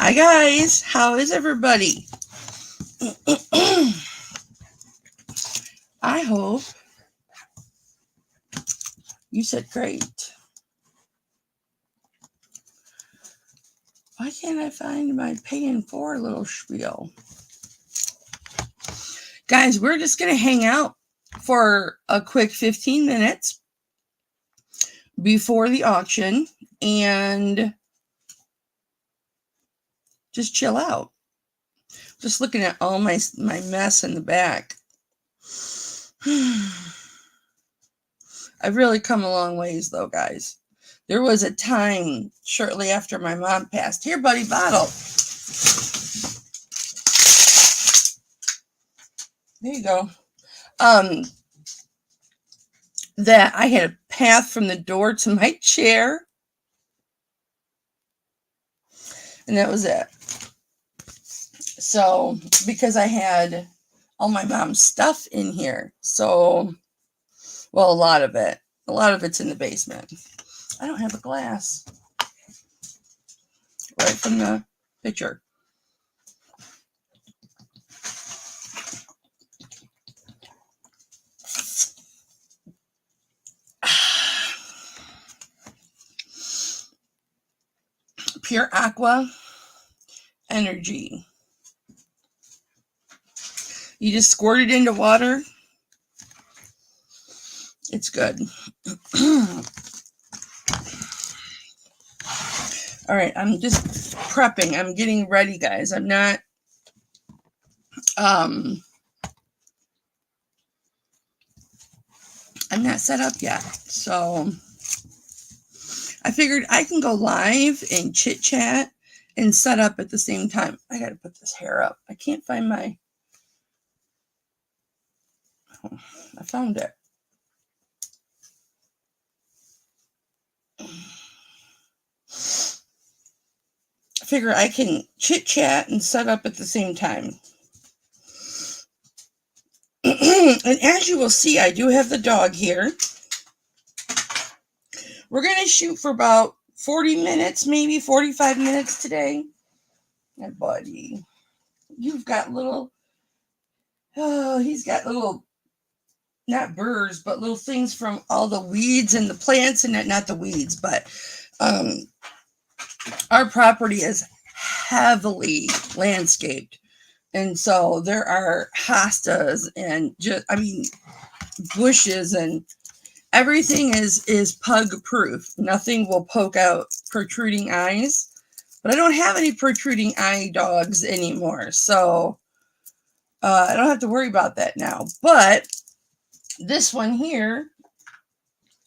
Hi guys, how is everybody? I hope you said great. Why can't I find my Pay-In-4 little spiel? Guys, we're just going to hang out for a quick 15 minutes before the auction and just chill out. Just looking at all my mess in the back. I've really come a long ways though, guys. There was a time shortly after my mom passed. Here, buddy, bottle. There you go. That I had a path from the door to my chair. And that was it. So, because I had all my mom's stuff in here. So, well, a lot of it. A lot of it's in the basement. I don't have a glass. Right from the picture. Pure Aqua Energy. You just squirt it into water. It's good. All right, I'm just prepping. I'm getting ready, guys. I'm not set up yet. So I figured I can go live and chit chat and set up at the same time. I got to put this hair up. I can't find my, oh, I found it. I figure I can chit chat and set up at the same time. And as you will see, I do have the dog here. We're going to shoot for about 40 minutes, maybe 45 minutes today. My buddy, you've got little, oh, he's got little, not burrs, but little things from all the weeds and the plants, and not the weeds, but our property is heavily landscaped. And so there are hostas and just, bushes, and everything is pug proof. Nothing will poke out protruding eyes, but I don't have any protruding eye dogs anymore. So I don't have to worry about that now. But this one here,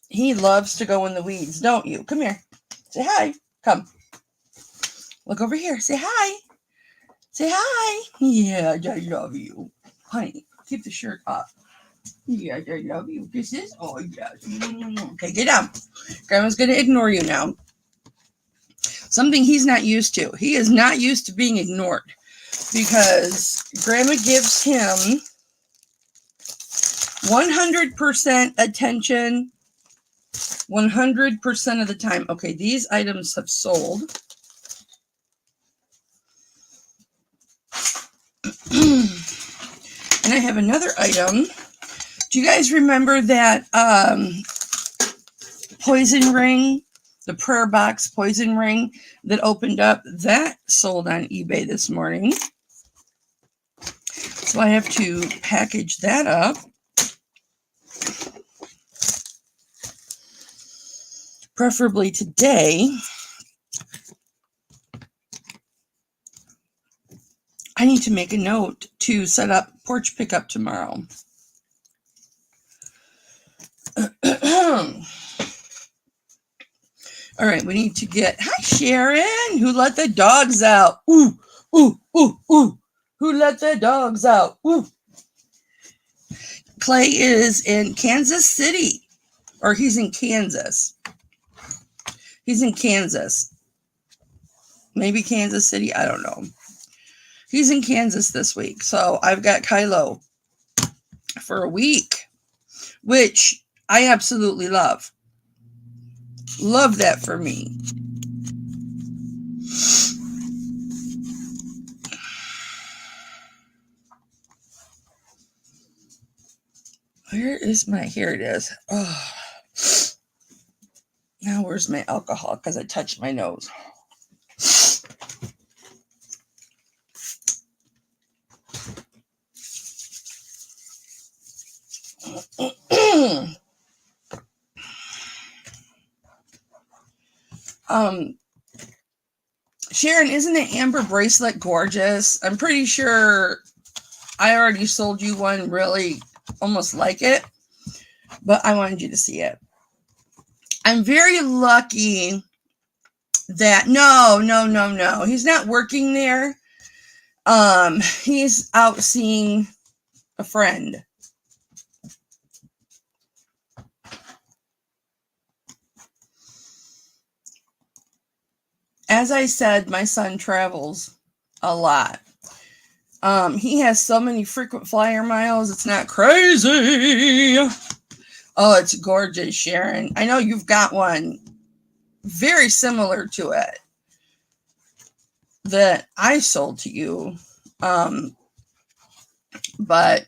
he loves to go in the weeds, don't you? Come here. Say hi. Come. Look over here. Say hi. Say hi. Yeah, I love you. Honey, keep the shirt up. Yeah, I love you. Kisses? Oh, yeah. Okay, get down. Grandma's going to ignore you now. Something he's not used to. He is not used to being ignored because Grandma gives him 100% attention 100% of the time. Okay, these items have sold. And I have another item. Do you guys remember that poison ring, the prayer box poison ring that opened up? That sold on eBay this morning. So I have to package that up. Preferably today. I need to make a note to set up porch pickup tomorrow. All right, we need to get, hi Sharon, who let the dogs out? Ooh, ooh, ooh, ooh. Who let the dogs out? Ooh. Clay is in Kansas City, or he's in Kansas. He's in Kansas. Maybe Kansas City, I don't know. He's in Kansas this week, so I've got Kylo for a week, which I absolutely love. Love that for me. Where is my, here it is. Oh, now where's my alcohol? Because I touched my nose. Sharon, isn't the amber bracelet gorgeous? I'm pretty sure I already sold you one really almost like it, but I wanted you to see it. I'm very lucky that no. He's not working there. He's out seeing a friend. As I said, my son travels a lot. He has so many frequent flyer miles, it's not crazy. Oh, it's gorgeous, Sharon. I know you've got one very similar to it that I sold to you. But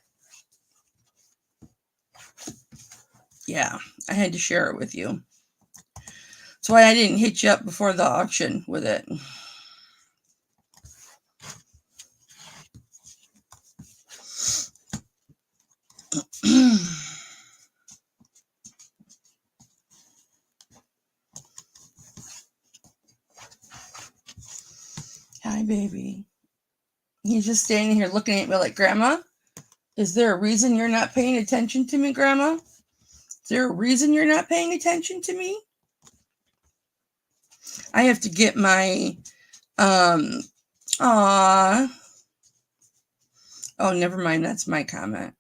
yeah, I had to share it with you. That's why I didn't hit you up before the auction with it. Hi, baby. He's just standing here looking at me like, Grandma, is there a reason you're not paying attention to me, Grandma? Is there a reason you're not paying attention to me? I have to get my, oh, never mind. That's my comment.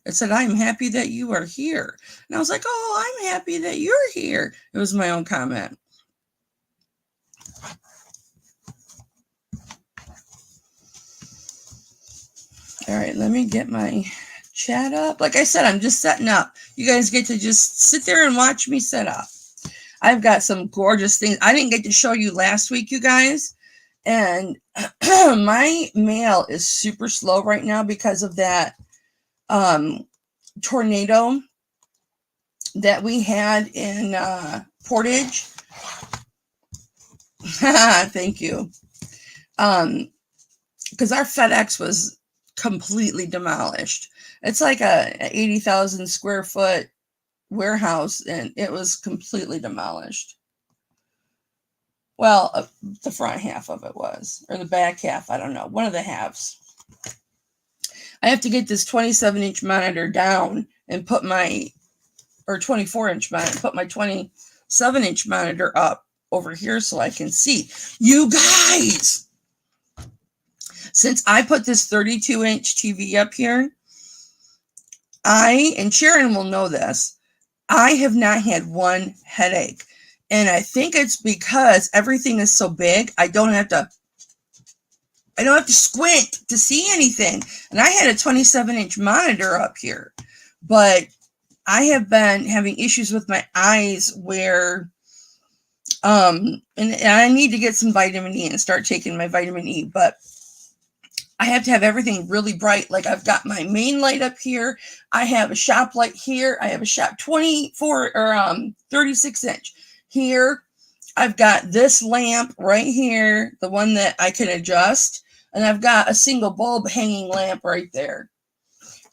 It said, I'm happy that you are here. And I was like, oh, I'm happy that you're here. It was my own comment. All right, let me get my chat up. Like I said, I'm just setting up. You guys get to just sit there and watch me set up. I've got some gorgeous things. I didn't get to show you last week, you guys. And my mail is super slow right now because of that tornado that we had in Portage. Thank you. Because our FedEx was completely demolished. It's like a 80,000 square foot warehouse, and it was completely demolished. Well, the front half of it was, or the back half, I don't know, one of the halves. I have to get this 27-inch monitor down and put my, or 24-inch monitor, put my 27-inch monitor up over here so I can see. You guys, since I put this 32-inch TV up here, and Sharon will know this, I have not had one headache. And I think it's because everything is so big, I don't have to squint to see anything. And I had a 27-inch monitor up here, but I have been having issues with my eyes where, and I need to get some vitamin E and start taking my vitamin E, but I have to have everything really bright. Like I've got my main light up here. I have a shop light here. I have a shop 24 or 36 inch here. I've got this lamp right here, the one that I can adjust. And I've got a single bulb hanging lamp right there.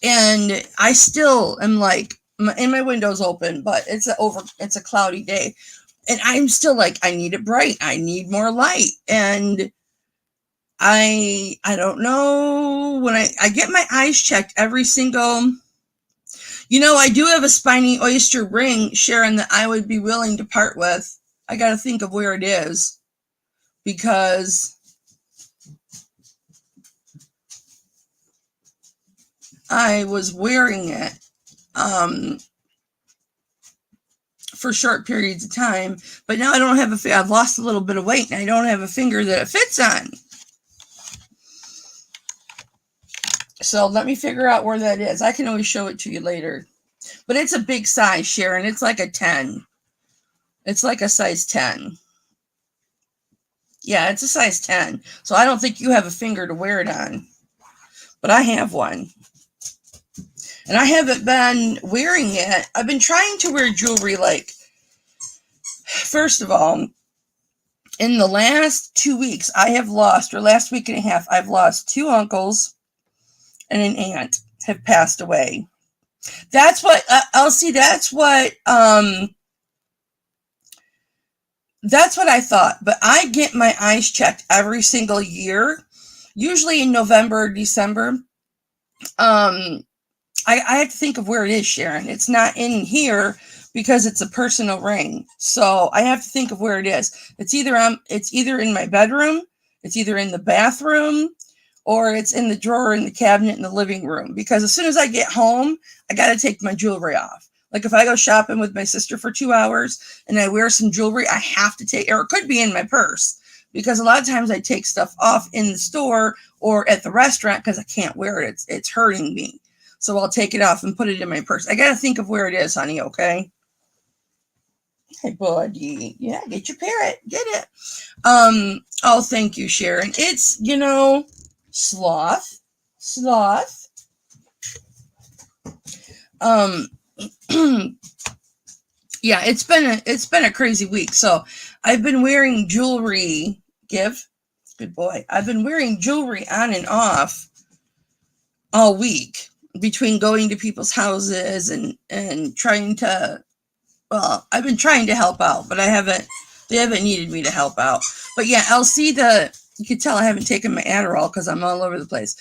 And I still am like, and my window's open, but it's a cloudy day. And I'm still like, I need it bright. I need more light. And I don't know, when I get my eyes checked every single, I do have a spiny oyster ring, Sharon, that I would be willing to part with. I got to think of where it is because I was wearing it for short periods of time, but now I don't have I've lost a little bit of weight and I don't have a finger that it fits on. So let me figure out where that is. I can always show it to you later. But it's a big size, Sharon. It's like a 10. It's like a size 10. Yeah, it's a size 10. So I don't think you have a finger to wear it on. But I have one. And I haven't been wearing it. I've been trying to wear jewelry, like, first of all, in the last 2 weeks, I have lost, or last week and a half, I've lost 2 uncles and an aunt have passed away. That's what, Elsie, that's what I thought. But I get my eyes checked every single year, usually in November or December. I have to think of where it is, Sharon. It's not in here because it's a personal ring. So I have to think of where it is. It's either in my bedroom, it's either in the bathroom, or it's in the drawer in the cabinet in the living room. Because as soon as I get home, I got to take my jewelry off. Like if I go shopping with my sister for 2 hours and I wear some jewelry, I have to take, or it could be in my purse. Because a lot of times I take stuff off in the store or at the restaurant because I can't wear it. It's hurting me. So I'll take it off and put it in my purse. I got to think of where it is, honey, okay? Hey, buddy. Yeah, get your parrot. Get it. Oh, thank you, Sharon. It's, sloth. Yeah, it's been a crazy week. So I've been wearing jewelry. Good boy. I've been wearing jewelry on and off all week between going to people's houses and trying to, well, I've been trying to help out, but they haven't needed me to help out. But yeah, Elsie, you can tell I haven't taken my Adderall because I'm all over the place.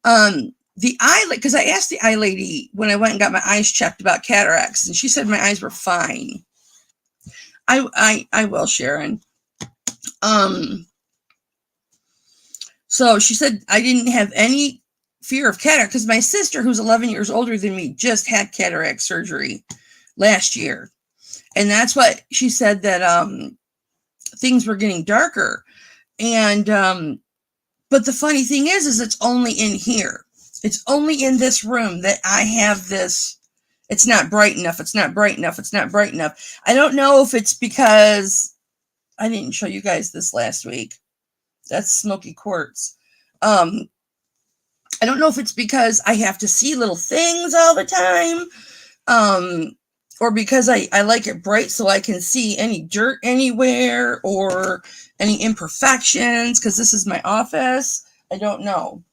The eye, because I asked the eye lady when I went and got my eyes checked about cataracts, and she said my eyes were fine. I will, Sharon. So she said I didn't have any fear of cataract because my sister, who's 11 years older than me, just had cataract surgery last year. And that's what she said, that things were getting darker. And but the funny thing is it's only in here. It's only in this room that I have this. It's not bright enough. It's not bright enough. It's not bright enough. I don't know if it's because I didn't show you guys this last week. That's smoky quartz. I don't know if it's because I have to see little things all the time. Or because I like it bright so I can see any dirt anywhere or any imperfections because this is my office. I don't know.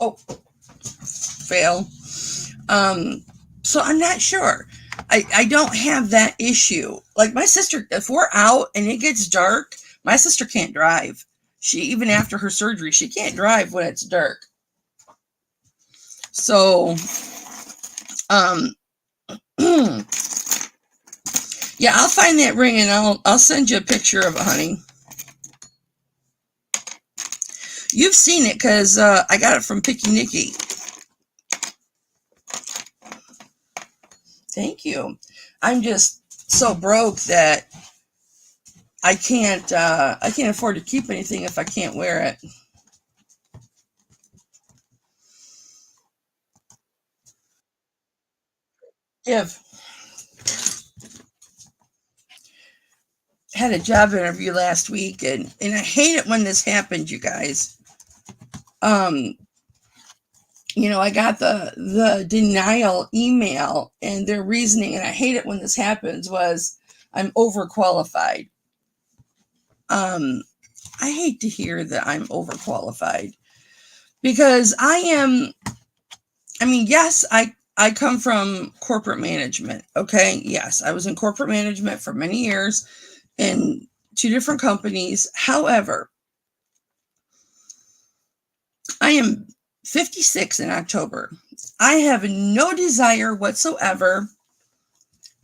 Oh, fail. So I'm not sure. I don't have that issue. Like my sister, if we're out and it gets dark, my sister can't drive. Even after her surgery, she can't drive when it's dark. So, yeah, I'll find that ring and I'll send you a picture of it, honey. You've seen it because I got it from Picky Nicky. Thank you. I'm just so broke that I can't afford to keep anything if I can't wear it. Had a job interview last week and I hate it when this happens, you guys. I got the denial email and their reasoning, and I hate it when this happens, was I'm overqualified. I hate to hear that I'm overqualified because yes, I come from corporate management. Okay. Yes. I was in corporate management for many years in 2 different companies. However, I am 56 in October. I have no desire whatsoever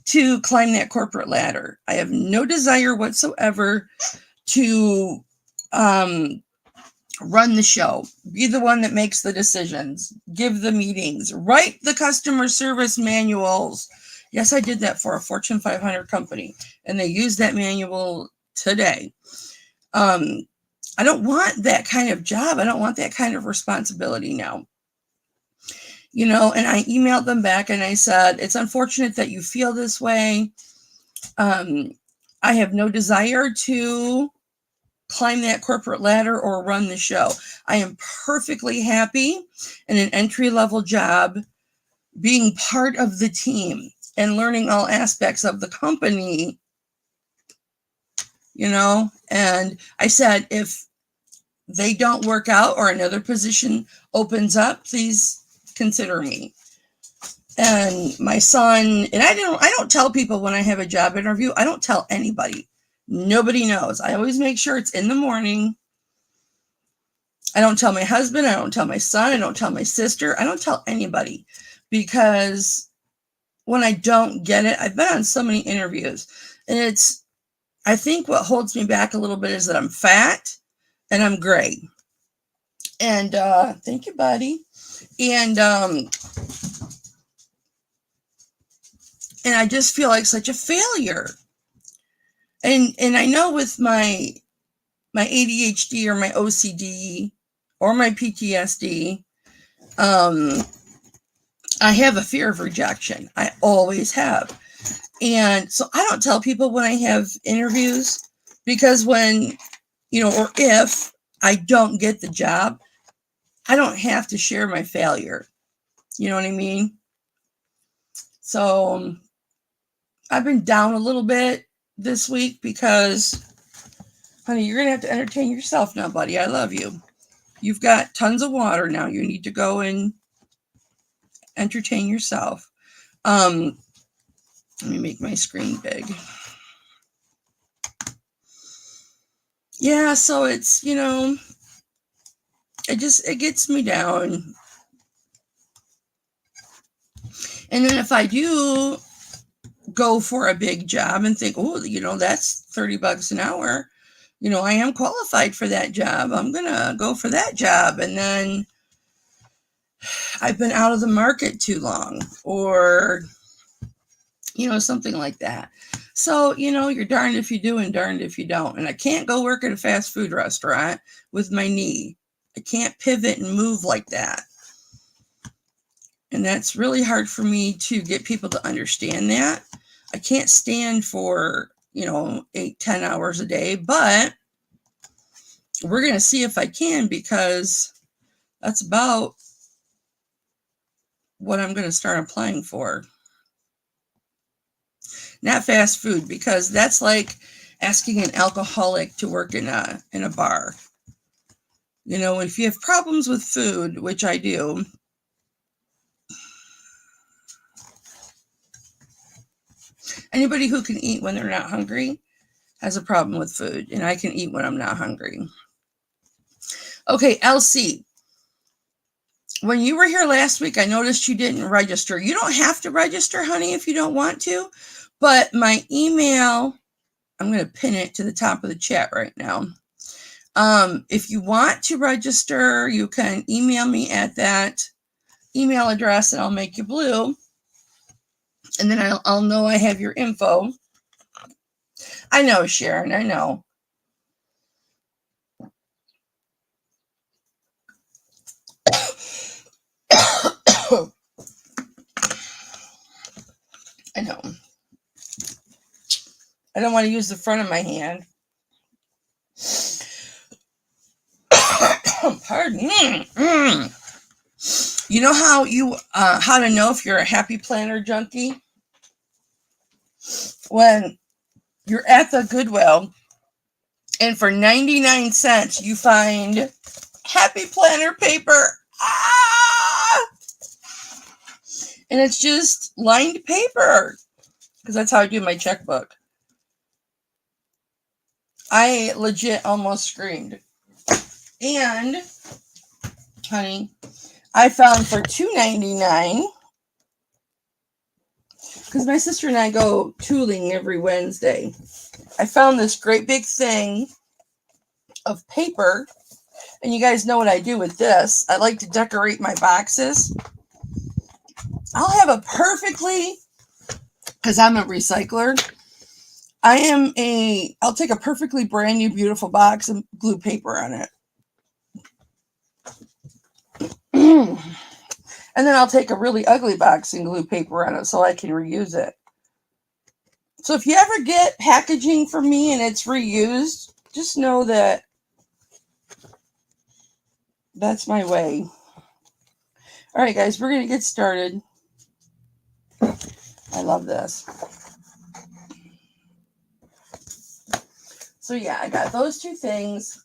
to climb that corporate ladder. I have no desire whatsoever to run the show, be the one that makes the decisions, give the meetings, write the customer service manuals. Yes, I did that for a Fortune 500 company, and they use that manual today. I don't want that kind of job. I don't want that kind of responsibility now. And I emailed them back and I said, it's unfortunate that you feel this way. I have no desire to climb that corporate ladder or run the show. I am perfectly happy in an entry-level job, being part of the team and learning all aspects of the company, and I said, if they don't work out or another position opens up, please consider me. And my son, and I don't tell people when I have a job interview. I don't tell anybody. Nobody knows. I always make sure it's in the morning. I don't tell my husband. I don't tell my son. I don't tell my sister. I don't tell anybody, because when I don't get it, I've been on so many interviews, and I think what holds me back a little bit is that I'm fat and I'm gray. And thank you, buddy. And I just feel like such a failure. And I know with my ADHD or my OCD or my PTSD, I have a fear of rejection. I always have. And so I don't tell people when I have interviews, because when, or if I don't get the job, I don't have to share my failure. You know what I mean? So I've been down a little bit this week because, honey, you're going to have to entertain yourself now, buddy. I love you. You've got tons of water now. You need to go and entertain yourself. Let me make my screen big. Yeah, so it's, it gets me down. And then if I do go for a big job and think, oh, that's $30 an hour, I am qualified for that job, I'm going to go for that job. And then I've been out of the market too long, or, something like that. So, you're darned if you do and darned if you don't. And I can't go work at a fast food restaurant with my knee. I can't pivot and move like that. And that's really hard for me to get people to understand that. I can't stand for, 8-10 hours a day, but we're going to see if I can, because that's about what I'm going to start applying for. Not fast food, because that's like asking an alcoholic to work in a bar. If you have problems with food, which I do, anybody who can eat when they're not hungry has a problem with food, and I can eat when I'm not hungry. Okay, LC. When you were here last week, I noticed you didn't register. You don't have to register, honey, if you don't want to. But my email, I'm going to pin it to the top of the chat right now. If you want to register, you can email me at that email address, and I'll make you blue. And then I'll know I have your info. I know, Sharon, I know. I know. I don't want to use the front of my hand. Pardon me. You know how to know if you're a happy planner junkie? When you're at the Goodwill and for 99 cents you find happy planner paper. And it's just lined paper, because that's how I do my checkbook. I legit almost screamed. And, honey, I found for $2.99, because my sister and I go tooling every Wednesday. I found this great big thing of paper, and you guys know what I do with this. I like to decorate my boxes. I'll have because I'm a recycler, I'll take a perfectly brand new beautiful box and glue paper on it. And then I'll take a really ugly box and glue paper on it so I can reuse it. So if you ever get packaging from me and it's reused, just know that that's my way. All right, guys, we're going to get started. I love this. So, yeah, I got those two things.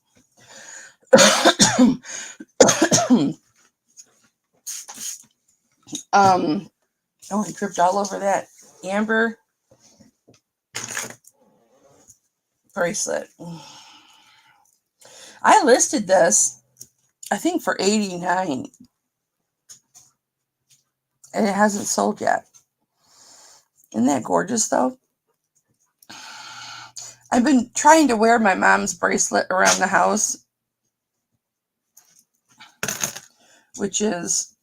Oh, I tripped all over that amber bracelet. I listed this, I think, for $89, and it hasn't sold yet. Isn't that gorgeous, though? I've been trying to wear my mom's bracelet around the house, which is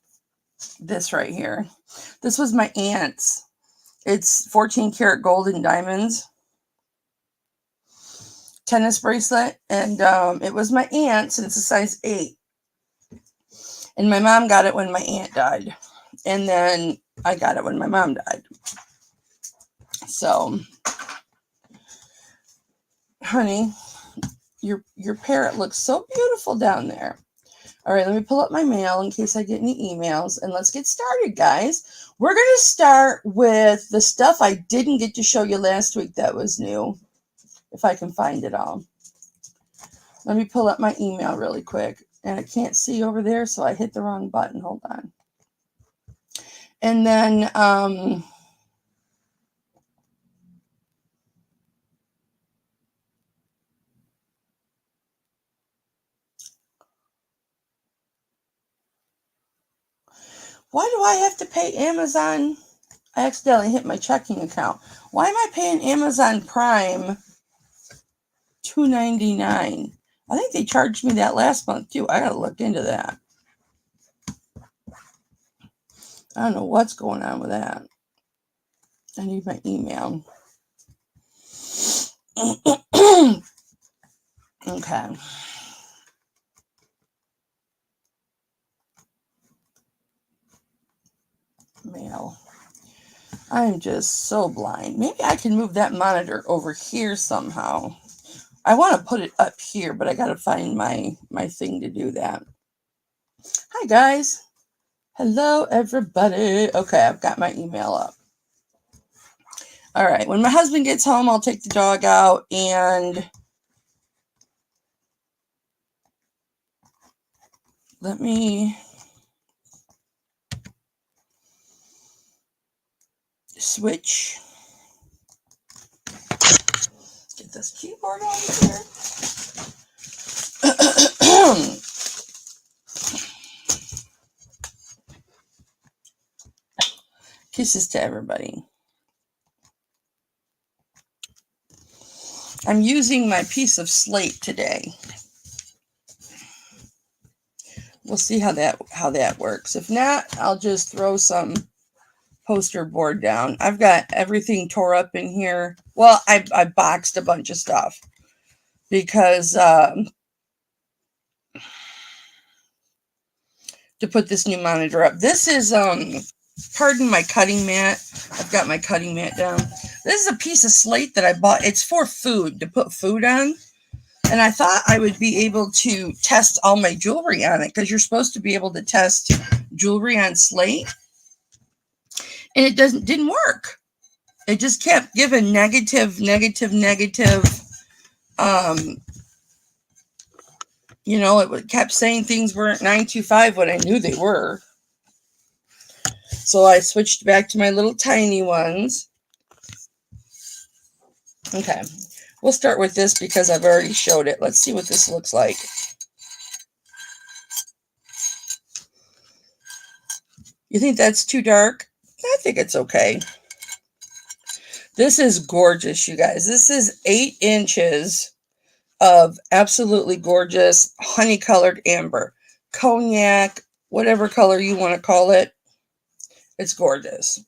this right here. This was my aunt's. It's 14 karat gold and diamonds tennis bracelet, and it was my aunt's, and it's a size 8. And my mom got it when my aunt died, and then I got it when my mom died. So, honey, your parrot looks so beautiful down there. All right, let me pull up my mail in case I get any emails, and let's get started, guys. We're going to start with the stuff I didn't get to show you last week that was new, if I can find it all. Let me pull up my email really quick, and I can't see over there, so I hit the wrong button. Hold on. And then, why do I have to pay Amazon? I accidentally hit my checking account. Why am I paying Amazon Prime $2.99? I think they charged me that last month too. I gotta look into that. I don't know what's going on with that. I need my email. Okay. Mail. I'm just so blind. Maybe I can move that monitor over here somehow. I want to put it up here, but I got to find my thing to do that. Hi, guys. Hello, everybody. Okay, I've got my email up. All right. When my husband gets home, I'll take the dog out and let me switch. Get this keyboard over here. Kisses to everybody. I'm using my piece of slate today. We'll see how that works. If not, I'll just throw some poster board down. I've got everything tore up in here. Well, I boxed a bunch of stuff because to put this new monitor up. This is pardon my cutting mat. I've got my cutting mat down. This is a piece of slate that I bought. It's for food, to put food on. And I thought I would be able to test all my jewelry on it, because you're supposed to be able to test jewelry on slate. And it didn't work. It just kept giving negative. You know, it kept saying things weren't 925 when I knew they were. So I switched back to my little tiny ones. Okay. We'll start with this because I've already showed it. Let's see what this looks like. You think that's too dark? I think it's okay. This is gorgeous, you guys. This is 8 inches of absolutely gorgeous honey-colored amber. Cognac, whatever color you want to call it. It's gorgeous.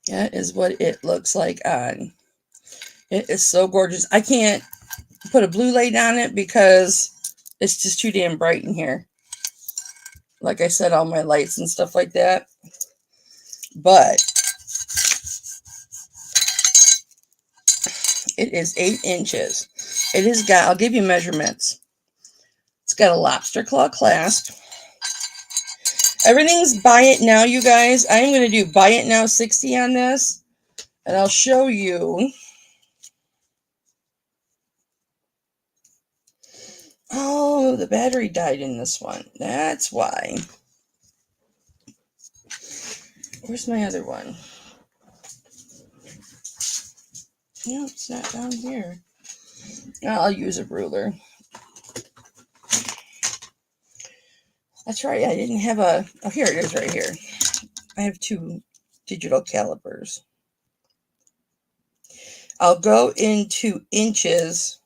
That is what it looks like on. It is so gorgeous. I can't put a blue light on it because it's just too damn bright in here. Like I said, all my lights and stuff like that. But It is 8 inches. It has got, I'll give you measurements. It's got a lobster claw clasp. Everything's buy it now, you guys. I'm going to do buy it now 60 on this. And I'll show you. Oh, the battery died in this one. That's why. Where's my other one? No, it's not down here. I'll use a ruler. That's right. I didn't have a... Oh, here it is right here. I have 2 digital calipers. I'll go into inches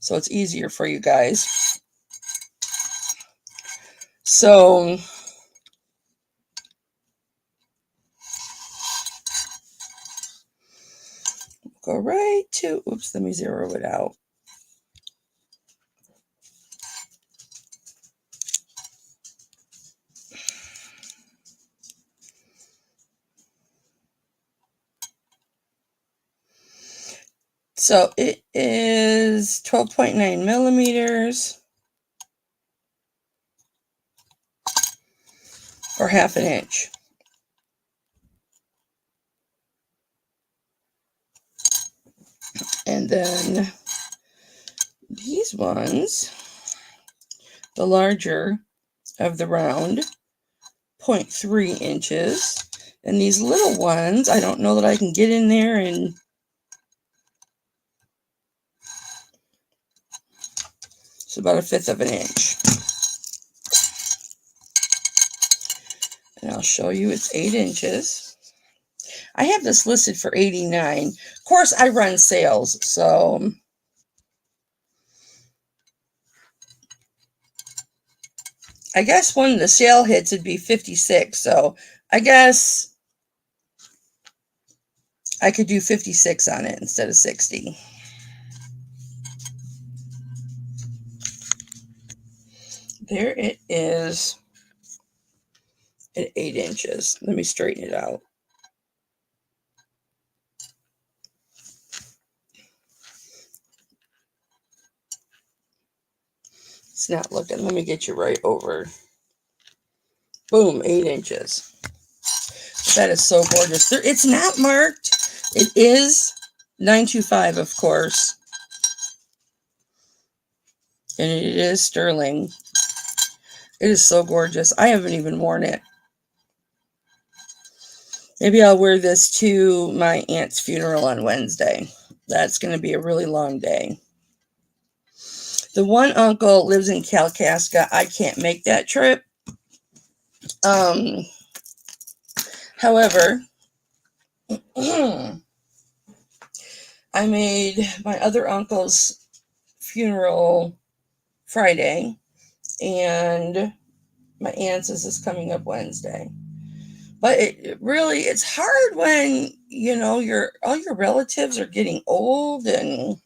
so it's easier for you guys. So go right to, oops, let me zero it out. So it is 12.9 millimeters or half an inch. And then these ones, the larger of the round, 0.3 inches. And these little ones, I don't know that I can get in there, and it's about 1/5 of an inch. And I'll show you it's 8 inches. I have this listed for $89. Of course, I run sales, so I guess when the sale hits, it'd be 56. So I guess I could do 56 on it instead of 60. There it is at 8 inches. Let me straighten it out. It's not looking. Let me get you right over. Boom, 8 inches. That is so gorgeous. It's not marked. It is 925, of course. And it is sterling. It is so gorgeous. I haven't even worn it. Maybe I'll wear this to my aunt's funeral on Wednesday. That's going to be a really long day. The one uncle lives in Kalkaska. I can't make that trip. However, I made my other uncle's funeral Friday, and my aunt's is coming up Wednesday. But it's hard when, you know, all your relatives are getting old. And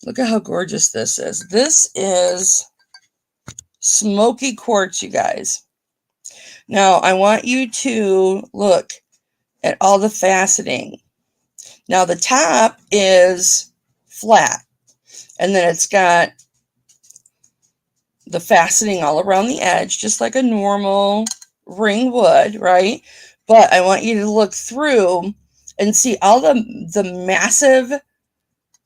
look at how gorgeous this is. This is smoky quartz, you guys. Now, I want you to look at all the faceting. Now, the top is flat, and then it's got the faceting all around the edge, just like a normal ring would, right? But I want you to look through and see all the massive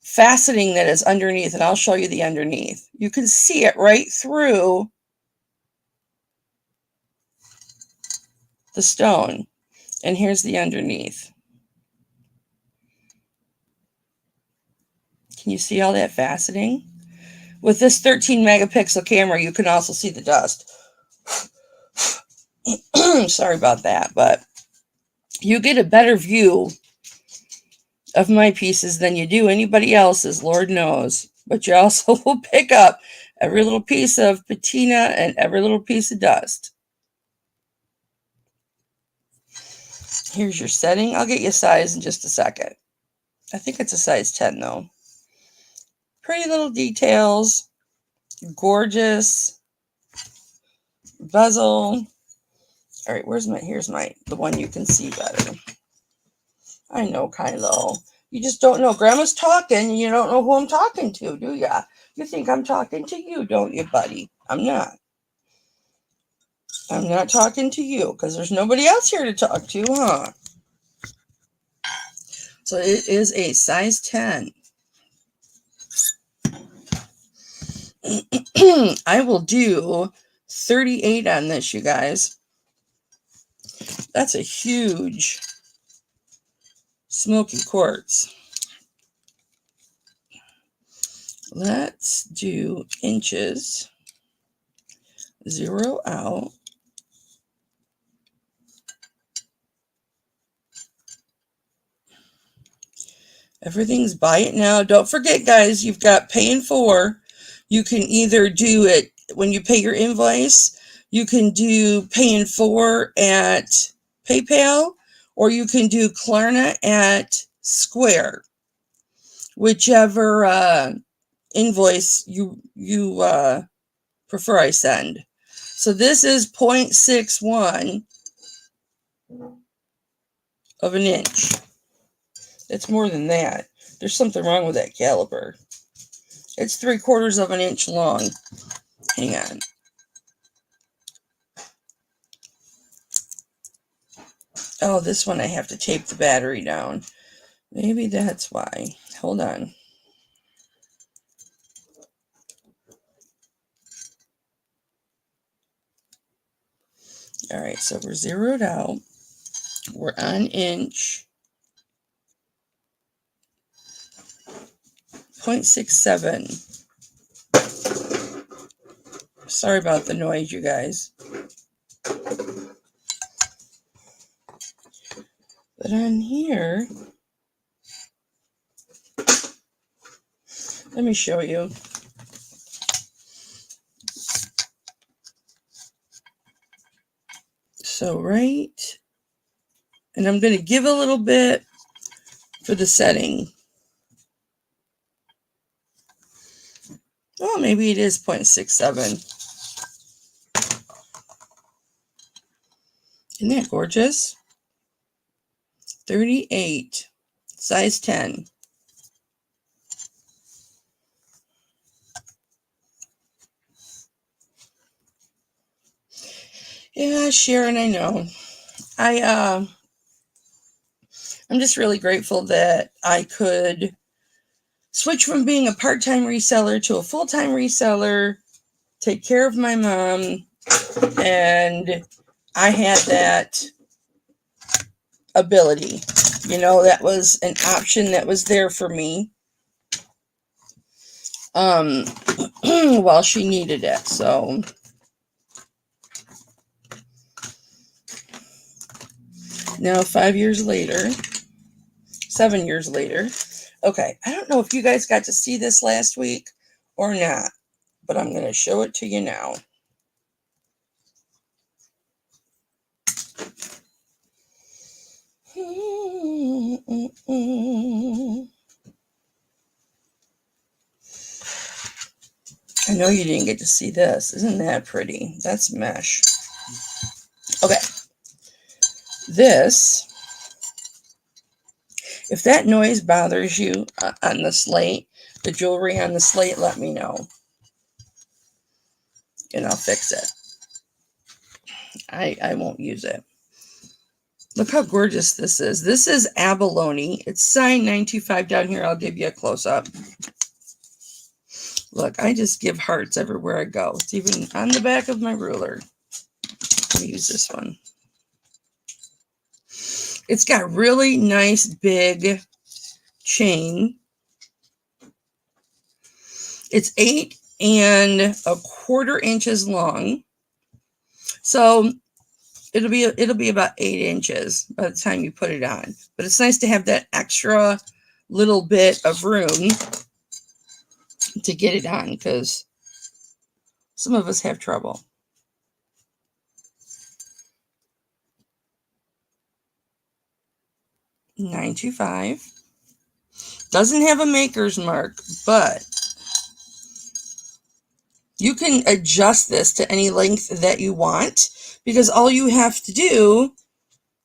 faceting that is underneath, and I'll show you the underneath. You can see it right through the stone, and here's the underneath. Can you see all that faceting? With this 13 megapixel camera, you can also see the dust. Sorry about that, but you get a better view of my pieces than you do anybody else's, Lord knows. But you also will pick up every little piece of patina and every little piece of dust. Here's your setting. I'll get you a size in just a second. I think it's a size 10 though. Pretty little details. Gorgeous bezel. All right, here's the one you can see better. I know, Kylo. You just don't know. Grandma's talking and you don't know who I'm talking to, do ya? You think I'm talking to you, don't you, buddy? I'm not. I'm not talking to you because there's nobody else here to talk to, huh? So it is a size 10. I will do 38 on this, you guys. That's a huge smoky quartz. Let's do inches. 0 out. Everything's buy it now. Don't forget, guys, you've got Pay-In-4. You can either do it when you pay your invoice. You can do Pay-In-4 at PayPal, or you can do Klarna at Square. Whichever invoice you prefer I send. So this is 0.61 of an inch. It's more than that. There's something wrong with that caliper. It's 3/4 of an inch long. Hang on. Oh, this one I have to tape the battery down. Maybe that's why. Hold on. All right, so we're zeroed out. We're on inch. 0.67. Sorry about the noise, you guys. But on here, let me show you. So right, and I'm going to give a little bit for the setting. Oh, maybe it is 0.67. Isn't that gorgeous? 38, size 10. Yeah, Sharon, I know. I'm just really grateful that I could switch from being a part-time reseller to a full-time reseller, take care of my mom, and I had that ability. You know, that was an option that was there for me while she needed it. So now 5 years later, 7 years later. Okay, I don't know if you guys got to see this last week or not, but I'm going to show it to you now. I know you didn't get to see this. Isn't that pretty? That's mesh. Okay. This, if that noise bothers you on the slate, the jewelry on the slate, let me know. And I'll fix it. I won't use it. Look how gorgeous this is. This is abalone. It's signed 925 down here. I'll give you a close-up. Look, I just give hearts everywhere I go. It's even on the back of my ruler. Let me use this one. It's got really nice big chain. It's 8 1/4 inches long. So it'll be about 8 inches by the time you put it on. But it's nice to have that extra little bit of room to get it on, because some of us have trouble. $9.25. Doesn't have a maker's mark, but you can adjust this to any length that you want, because all you have to do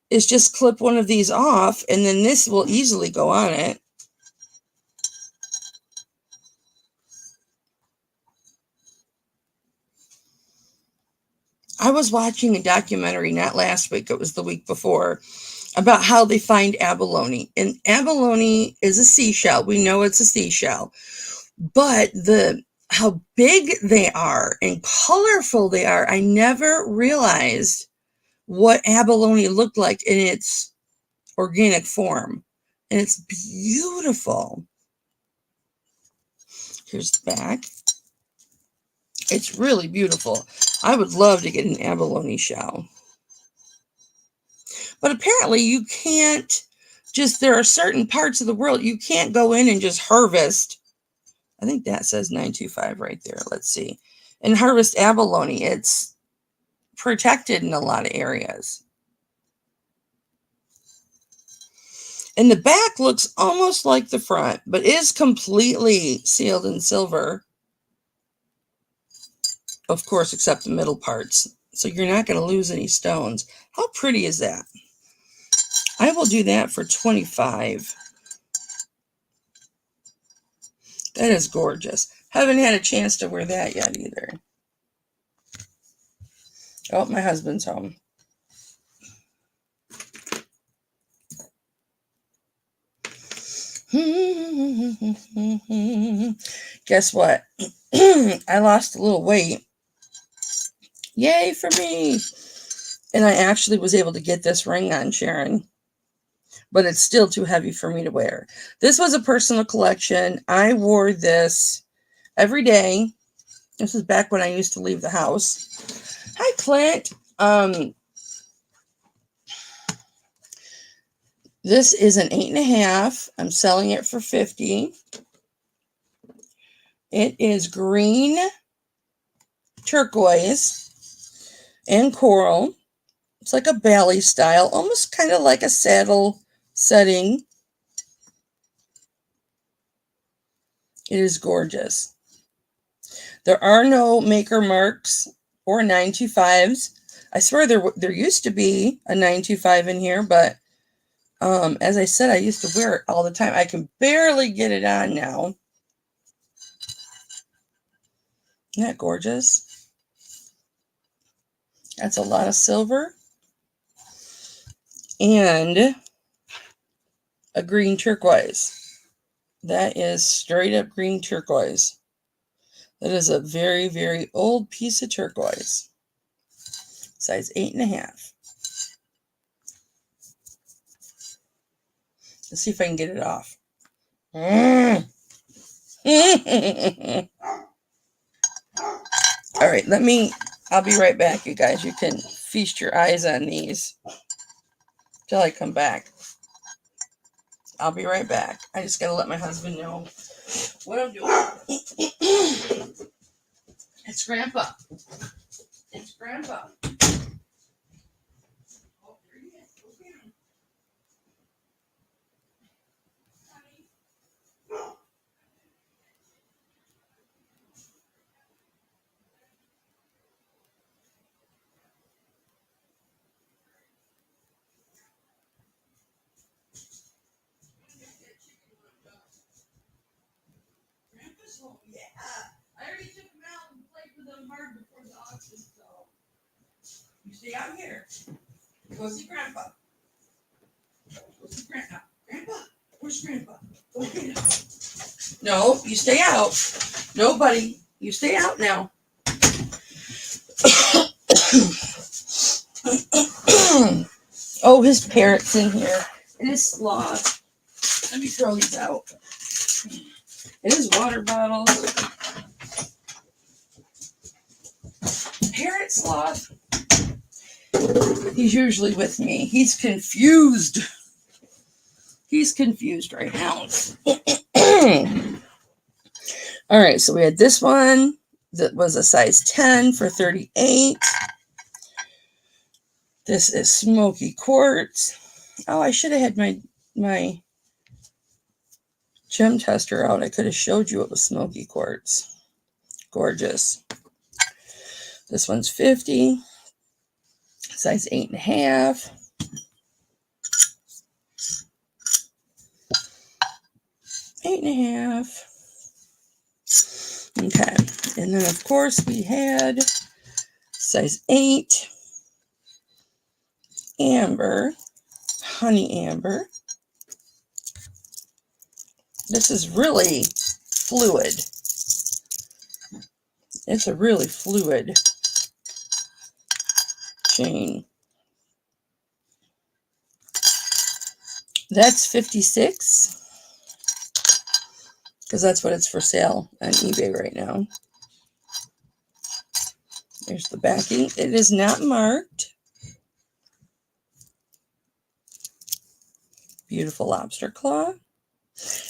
is just clip one of these off, and then this will easily go on it. I was watching a documentary, not last week, it was the week before, about how they find abalone. And abalone is a seashell. We know it's a seashell. But how big they are and colorful they are, I never realized what abalone looked like in its organic form. And it's beautiful. Here's the back. It's really beautiful. I would love to get an abalone shell. But apparently you can't there are certain parts of the world you can't go in and just harvest. I think that says 925 right there. Let's see. And harvest abalone. It's protected in a lot of areas. And the back looks almost like the front, but is completely sealed in silver. Of course, except the middle parts. So you're not going to lose any stones. How pretty is that? I will do that for $25. That is gorgeous. Haven't had a chance to wear that yet either. Oh, my husband's home. Guess what? I lost a little weight. Yay for me. And I actually was able to get this ring on, Sharon. But it's still too heavy for me to wear. This was a personal collection. I wore this every day. This is back when I used to leave the house. Hi, Clint. This is an 8.5. I'm selling it for $50. It is green, turquoise, and coral. It's like a ballet style, almost kind of like a saddle setting. It is gorgeous. There are no maker marks or 925s. I swear there used to be a 925 in here, but as I said, I used to wear it all the time. I can barely get it on now. Isn't that gorgeous? That's a lot of silver. And a green turquoise. That is straight up green turquoise. That is a very, very old piece of turquoise. Size 8.5. Let's see if I can get it off. All right, I'll be right back, you guys. You can feast your eyes on these till I come back. I'll be right back. I just got to let my husband know what I'm doing. It's Grandpa. It's Grandpa. Oh, there he is. Go get him. Grandpa's home. Yeah. I already took him out and played with him hard before the auction, so you stay out here. Go see Grandpa. Go see Grandpa. Grandpa, where's Grandpa? Go get him. No, you stay out. Nobody. You stay out now. Oh, his parrot's in here. And his sloth. Let me throw these out. And his water bottles. Parrot sloth. He's usually with me. He's confused. He's confused right now. All right, so we had this one that was a size 10 for $38. This is smoky quartz. Oh, I should have had my gem tester out. I could have showed you it was smoky quartz. Gorgeous. This one's 50. Size 8.5. Okay, and then of course we had size 8, amber, honey amber. This is really fluid. It's a really fluid chain. That's $56 because that's what it's for sale on eBay right now. There's the backing. It is not marked. Beautiful lobster claw.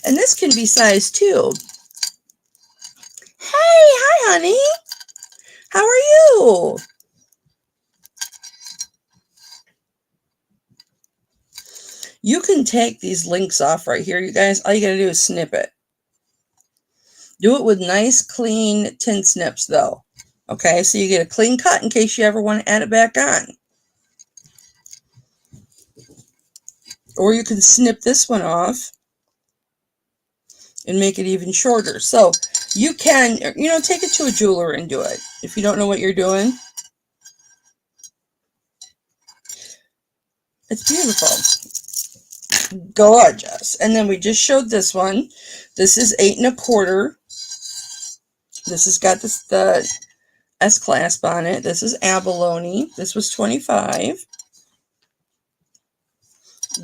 And this can be size 2. Hey, hi, honey. How are you? You can take these links off right here, you guys. All you got to do is snip it. Do it with nice, clean tin snips, though. Okay, so you get a clean cut in case you ever want to add it back on. Or you can snip this one off and make it even shorter. So you can, take it to a jeweler and do it if you don't know what you're doing. It's beautiful. Gorgeous. And then we just showed this one. This is 8 1/4. This has got the S clasp on it. This is abalone. This was $25.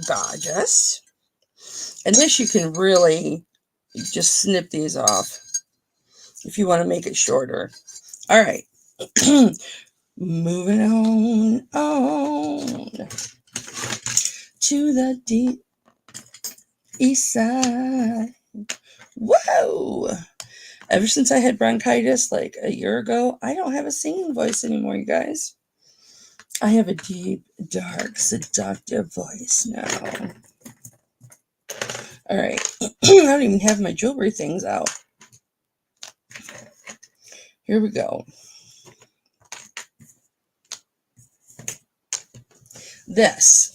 Gorgeous. And this you can really just snip these off if you want to make it shorter. All right. Moving on to the deep east side. Whoa! Ever since I had bronchitis like a year ago, I don't have a singing voice anymore, you guys. I have a deep, dark, seductive voice now. All right. I don't even have my jewelry things out. Here we go. This.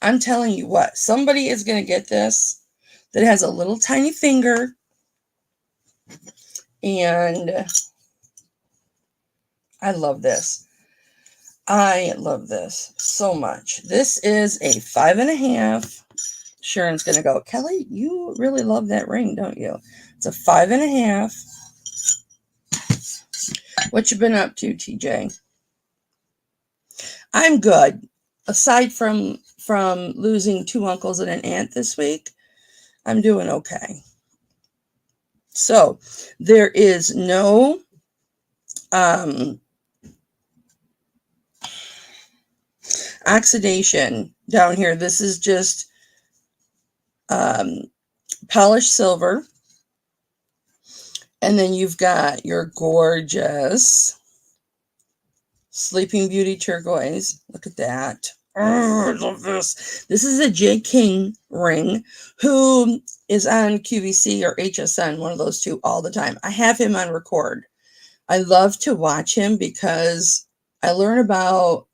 I'm telling you what. Somebody is going to get this that has a little tiny finger. And I love this. I love this so much. This is a 5.5. Sharon's going to go, Kelly, you really love that ring, don't you? It's a 5.5. What you been up to, TJ? I'm good. Aside from losing 2 uncles and an aunt this week, I'm doing okay. So there is no oxidation down here. This is just polished silver. And then you've got your gorgeous Sleeping Beauty turquoise. Look at that. Oh, I love this. This is a J. King ring, who is on QVC or HSN, one of those two, all the time. I have him on record. I love to watch him because I learn about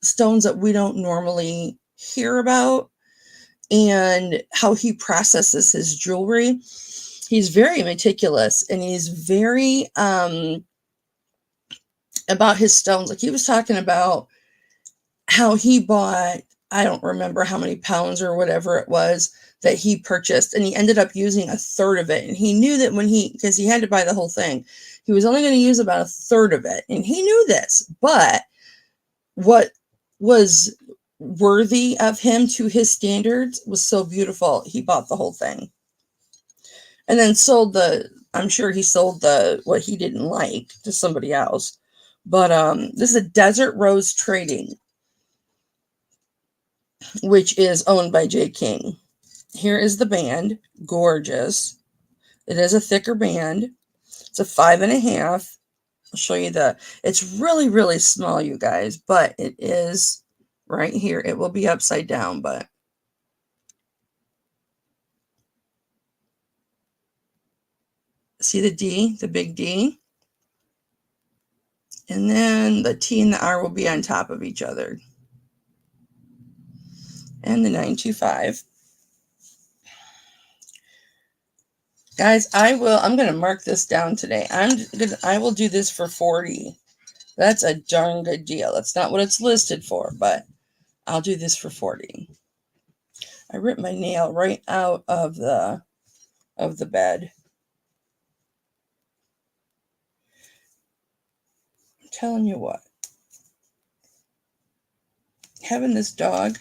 stones that we don't normally hear about and how he processes his jewelry. He's very meticulous, and he's very about his stones. Like he was talking about how he bought, I don't remember how many pounds or whatever it was that he purchased, and he ended up using 1/3 of it. And he knew that because he had to buy the whole thing, he was only going to use about 1/3 of it. And he knew this, but what was worthy of him to his standards was so beautiful, he bought the whole thing. And then I'm sure he sold what he didn't like to somebody else. But this is a Desert Rose Trading, which is owned by J. King. Here is the band. Gorgeous. It is a thicker band. It's a 5.5. I'll show you it's really, really small, you guys, but it is right here. It will be upside down, but see the D, the big D? And then the T and the R will be on top of each other. And the 925. Guys, I'm going to mark this down today. I will do this for $40. That's a darn good deal. That's not what it's listed for, but I'll do this for $40. I ripped my nail right out of the bed. I'm telling you what. Having this dog,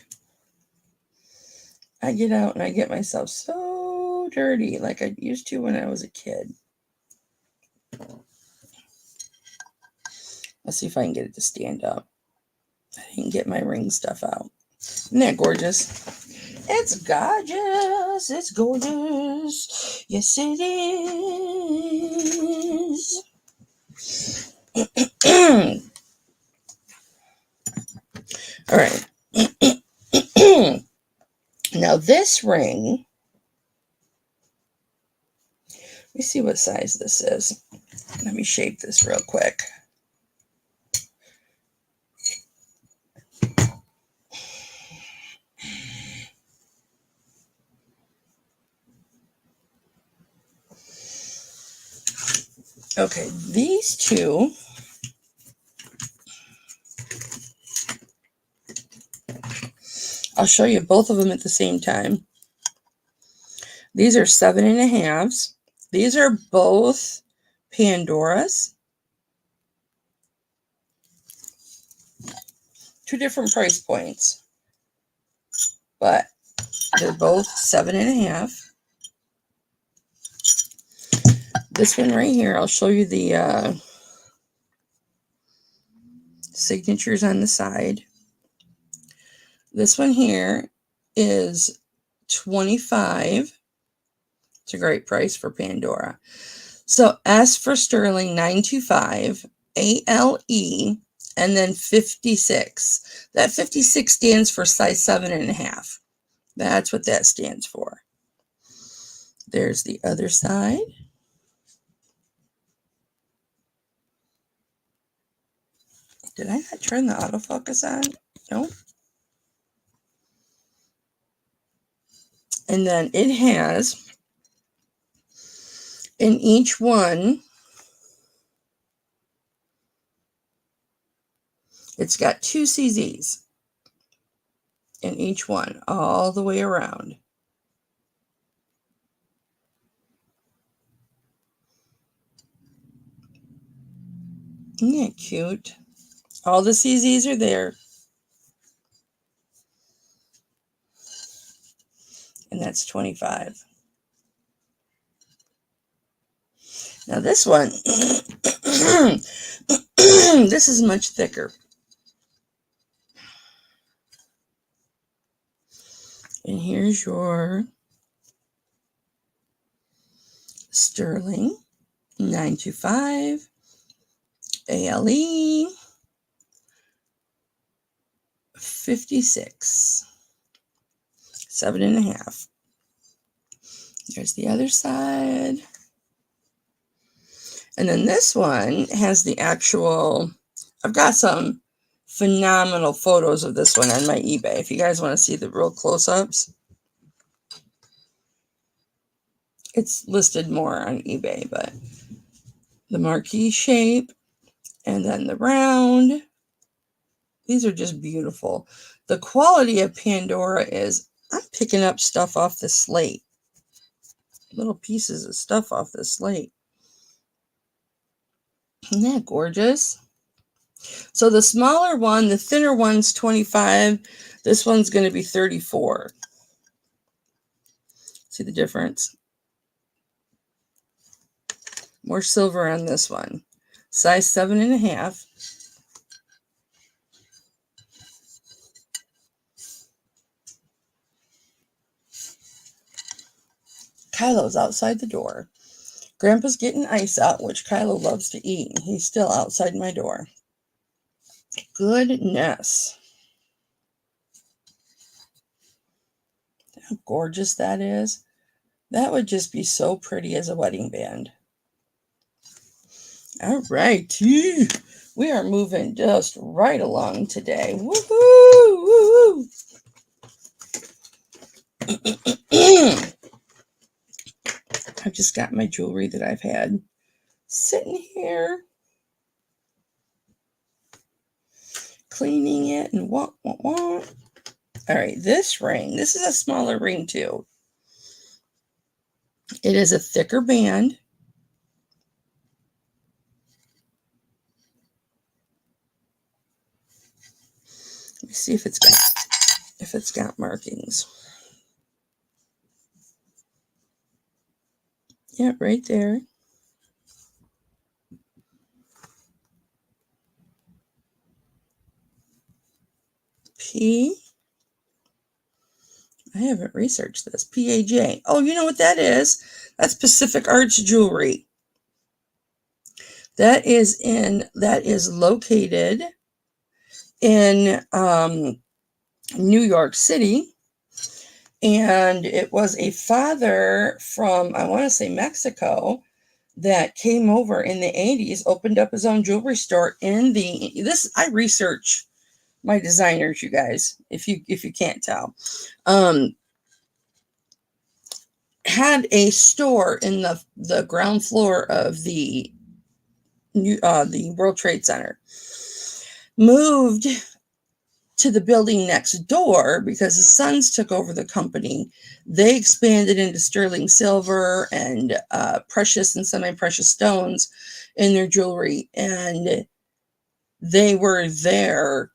I get out and I get myself so dirty like I used to when I was a kid. Let's see if I can get it to stand up. I didn't get my ring stuff out. Isn't that gorgeous? It's gorgeous. It's gorgeous. Yes, it is. All right. Now this ring, let me see what size this is. Let me shape this real quick. Okay, these two I'll show you both of them at the same time. These are 7.5s. These are both Pandoras. Two different price points, but they're both 7.5. This one right here, I'll show you the signatures on the side. This one here is $25. It's a great price for Pandora. So S for sterling, 925, ALE, and then 56. That 56 stands for size 7.5. That's what that stands for. There's the other side. Did I not turn the autofocus on? No. And then it has, in each one, it's got 2 CZs in each one, all the way around. Isn't that cute? All the CZs are there. And that's 25. Now this one, this is much thicker. And here's your sterling, 925, ALE, 56, 7.5. There's the other side. And then this one has the actual, I've got some phenomenal photos of this one on my eBay. If you guys want to see the real close-ups, it's listed more on eBay, but the marquee shape and then the round, these are just beautiful. The quality of Pandora is, I'm picking up stuff off the slate. Little pieces of stuff off the slate. Isn't that gorgeous? So the smaller one, the thinner one's 25. This one's going to be 34. See the difference? More silver on this one. Size 7.5. Kylo's outside the door. Grandpa's getting ice out, which Kylo loves to eat. He's still outside my door. Goodness. How gorgeous that is. That would just be so pretty as a wedding band. All right. We are moving just right along today. Woohoo! Woohoo! I've just got my jewelry that I've had sitting here. cleaning it and what. All right, this ring. This is a smaller ring too. It is a thicker band. Let me see if it's got markings. Yeah, right there. I haven't researched this. PAJ. Oh, you know what that is? That's Pacific Arts Jewelry. That is located in New York City. And it was a father from, I want to say, Mexico that came over in the 80s, opened up his own jewelry store I research my designers, you guys, if you can't tell. Had a store in the ground floor of the World Trade Center. Moved to the building next door because his sons took over the company. They expanded into sterling silver and precious and semi-precious stones in their jewelry, and they were there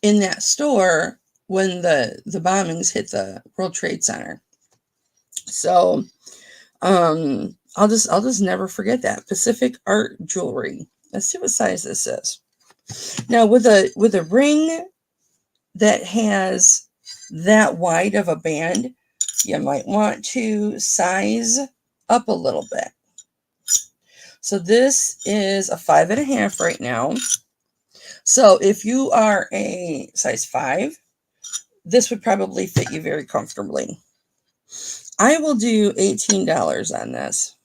in that store when the bombings hit the World Trade Center. So I'll just never forget that. Pacific Art Jewelry. Let's see what size this is. Now with a ring that has that wide of a band, you might want to size up a little bit. So this is a 5.5 right now. So if you are a size 5, this would probably fit you very comfortably. I will do $18 on this.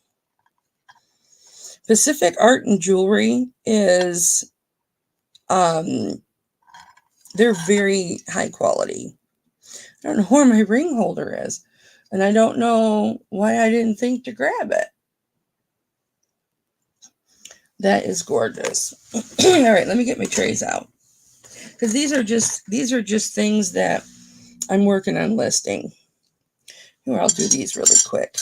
Pacific Art and Jewelry is, they're very high quality. I don't know where my ring holder is, and I don't know why I didn't think to grab it. That is gorgeous. All right, let me get my trays out, because these are just things that I'm working on listing. Here, I'll do these really quick.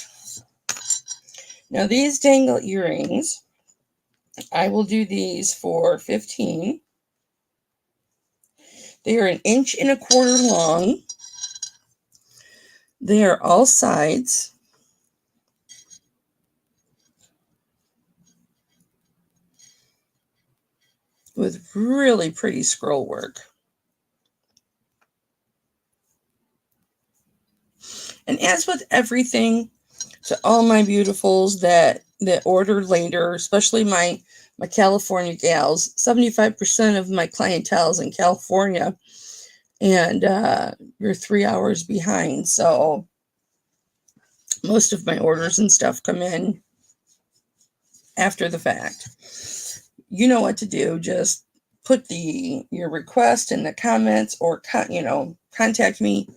Now these dangle earrings, I will do these for $15. They are 1.25 inches long. They are all sides. With really pretty scroll work. And as with everything, to all my beautifuls that order later, especially my California gals, 75% of my clientele is in California, and you're 3 hours behind. So most of my orders and stuff come in after the fact. You know what to do. Just put your request in the comments, or contact me,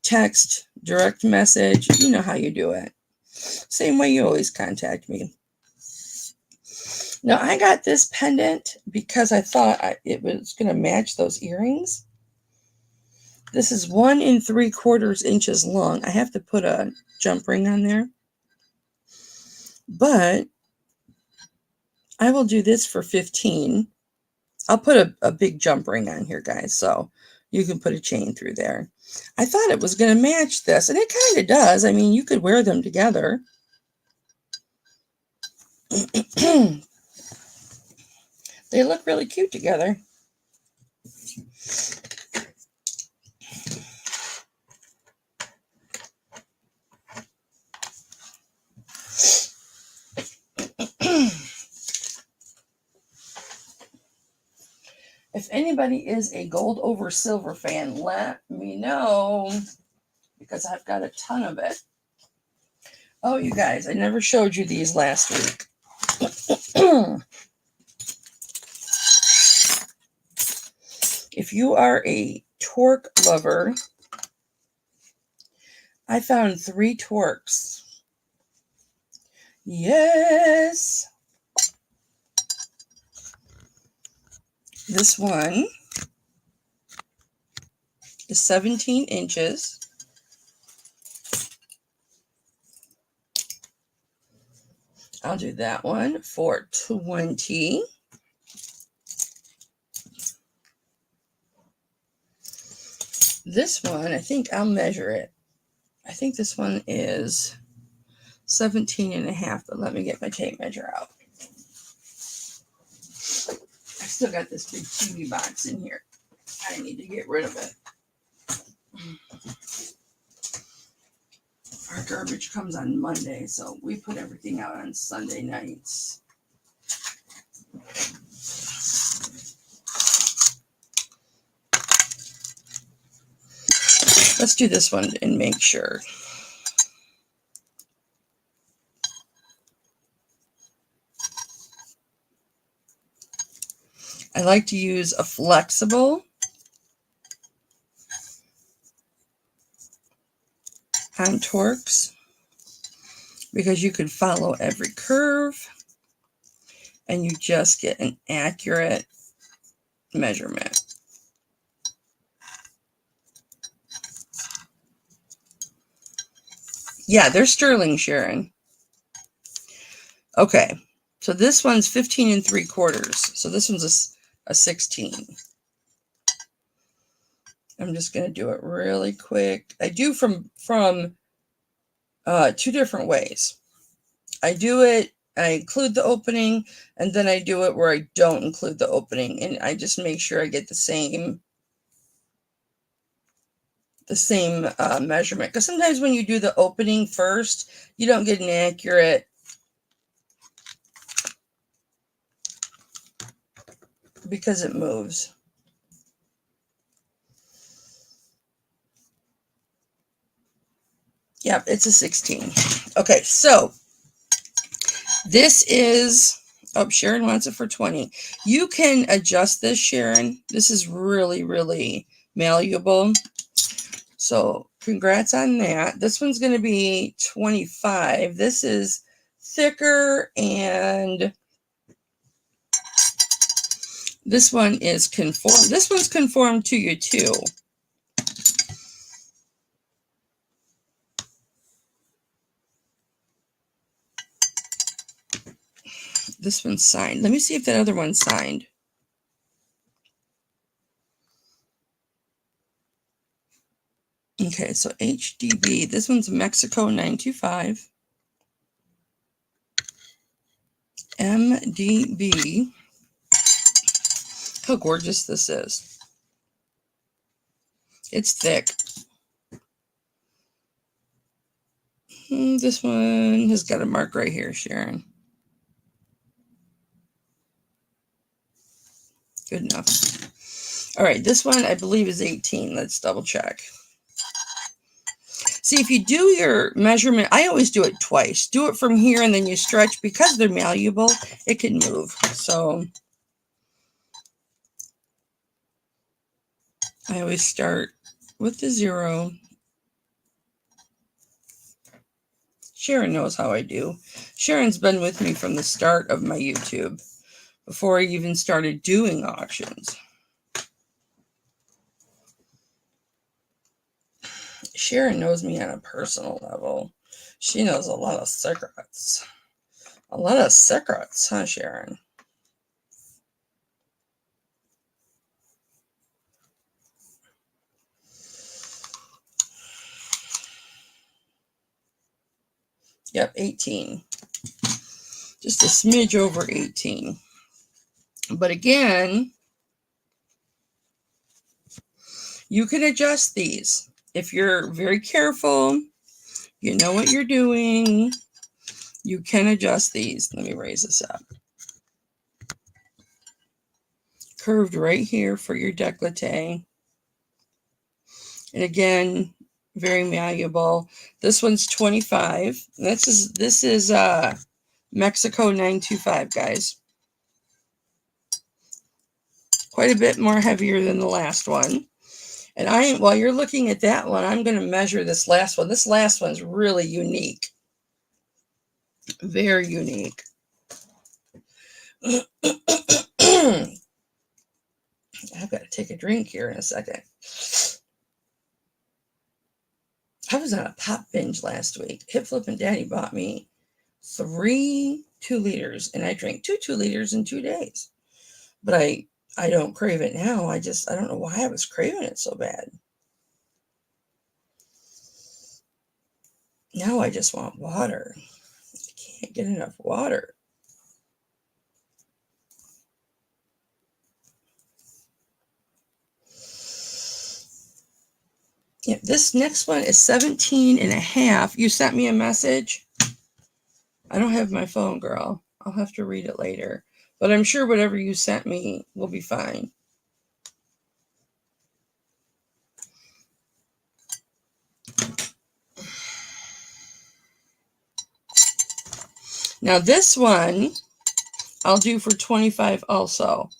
text, direct message. You know how you do it. Same way you always contact me. Now, I got this pendant because I thought it was going to match those earrings. This is 1 3/4 inches long. I have to put a jump ring on there. But I will do this for $15. I'll put a big jump ring on here, guys, so you can put a chain through there. I thought it was going to match this, and it kind of does. I mean, you could wear them together. They look really cute together. If anybody is a gold over silver fan, let me know, because I've got a ton of it. Oh, you guys, I never showed you these last week. If you are a torque lover, I found 3 torques. Yes. This one is 17 inches. I'll do that one for 20. This one, I think I'll measure it. I think this one is 17 and a half, but let me get my tape measure out. I still got this big TV box in here. I need to get rid of it. Our garbage comes on Monday, so we put everything out on Sunday nights. Let's do this one and make sure. I like to use a flexible on Torx because you can follow every curve and you just get an accurate measurement. Yeah, they're sterling, Sharon. Okay, so this one's 15 3/4. So this one's a 16. I'm just going to do it really quick. I do from two different ways. I include the opening, and then I do it where I don't include the opening, and I just make sure I get the same measurement. Because sometimes when you do the opening first, you don't get an accurate because it moves. Yep, it's a 16. Okay, so this is, oh, Sharon wants it for 20. You can adjust this, Sharon. This is really, really malleable. So congrats on that. This one's going to be 25. This is thicker, and this one is conformed. This one's conformed to you too. This one's signed. Let me see if that other one's signed. Okay, so HDB. This one's Mexico 925. MDB. How gorgeous this is. It's thick. This one has got a mark right here, Sharon. Good enough. All right, this one I believe is 18. Let's double check. See, if you do your measurement, I always do it twice. Do it from here and then you stretch. Because they're malleable, it can move. So I always start with the 0. Sharon knows how I do. Sharon's been with me from the start of my YouTube, before I even started doing auctions. Sharon knows me on a personal level. She knows a lot of secrets. A lot of secrets, huh, Sharon? Yep, 18. Just a smidge over 18. But again, you can adjust these. If you're very careful, you know what you're doing, you can adjust these. Let me raise this up. Curved right here for your décolleté. And again, very malleable. This one's 25. This is Mexico 925, guys. Quite a bit more heavier than the last one. And while you're looking at that one, I'm going to measure this last one. This last one's really unique. Very unique. I've got to take a drink here in a second. I was on a pop binge last week. Hipflippin Daddy bought me 3 2-liters, and I drank 2 2-liters in 2 days. But I don't crave it now. I don't know why I was craving it so bad. Now I just want water. I can't get enough water. Yeah, this next one is 17 and a half. You sent me a message. I don't have my phone, girl. I'll have to read it later. But I'm sure whatever you sent me will be fine. Now this one I'll do for 25 also.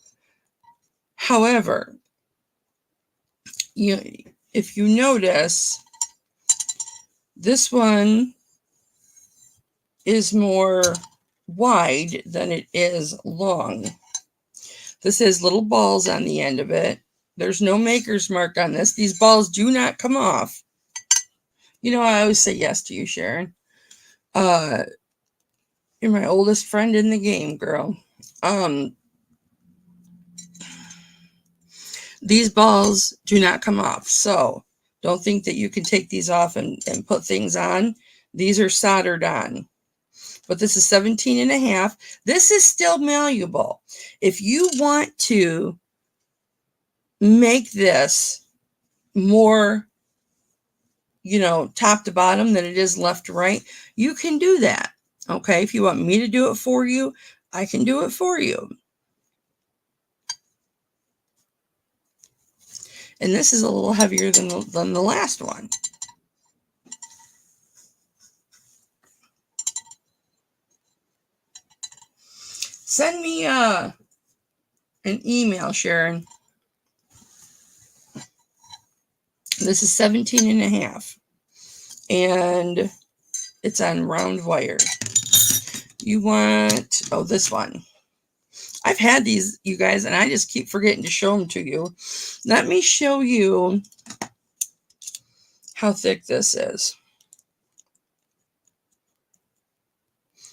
However, if you notice, this one is more wide than it is long. This has little balls on the end of it. There's no maker's mark on this. These balls do not come off. You know, I always say yes to you, Sharon. You're my oldest friend in the game, girl. These balls do not come off. So don't think that you can take these off and put things on. These are soldered on. But this is 17 and a half. This is still malleable. If you want to make this more, top to bottom than it is left to right, you can do that. Okay, if you want me to do it for you, I can do it for you. And this is a little heavier than the last one. Send me an email, Sharon. This is 17 and a half. And it's on round wire. You want, this one. I've had these, you guys, and I just keep forgetting to show them to you. Let me show you how thick this is.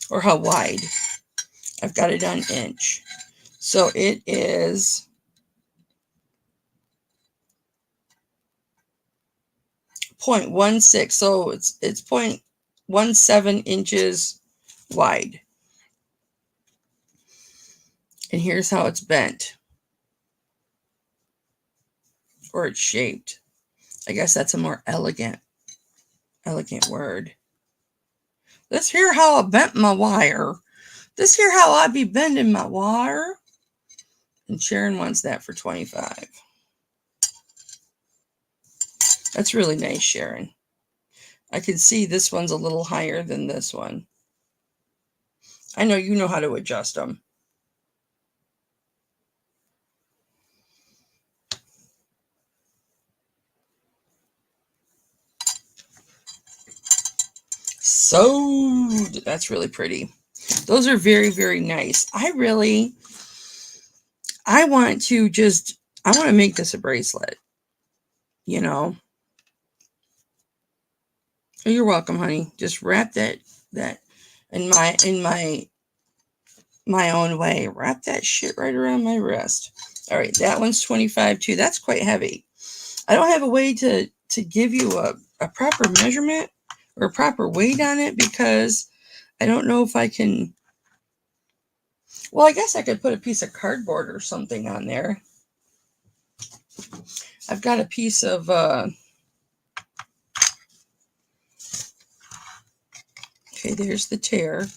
Or how wide. I've got it on inch. So it is 0.16. So it's 0.17 inches wide. And here's how it's bent. Or it's shaped. I guess that's a more elegant word. This here how I bent my wire. This here how I be bending my wire. And Sharon wants that for 25. That's really nice, Sharon. I can see this one's a little higher than this one. I know you know how to adjust them. So that's really pretty. Those are very, very nice. I want to make this a bracelet. You're welcome, honey. Just wrap that in my own way. Wrap that shit right around my wrist. All right, that one's 25 too. That's quite heavy. I don't have a way to give you a proper measurement or a proper weight on it because I don't know if I can. Well, I guess I could put a piece of cardboard or something on there. I've got a piece of okay, there's the tear.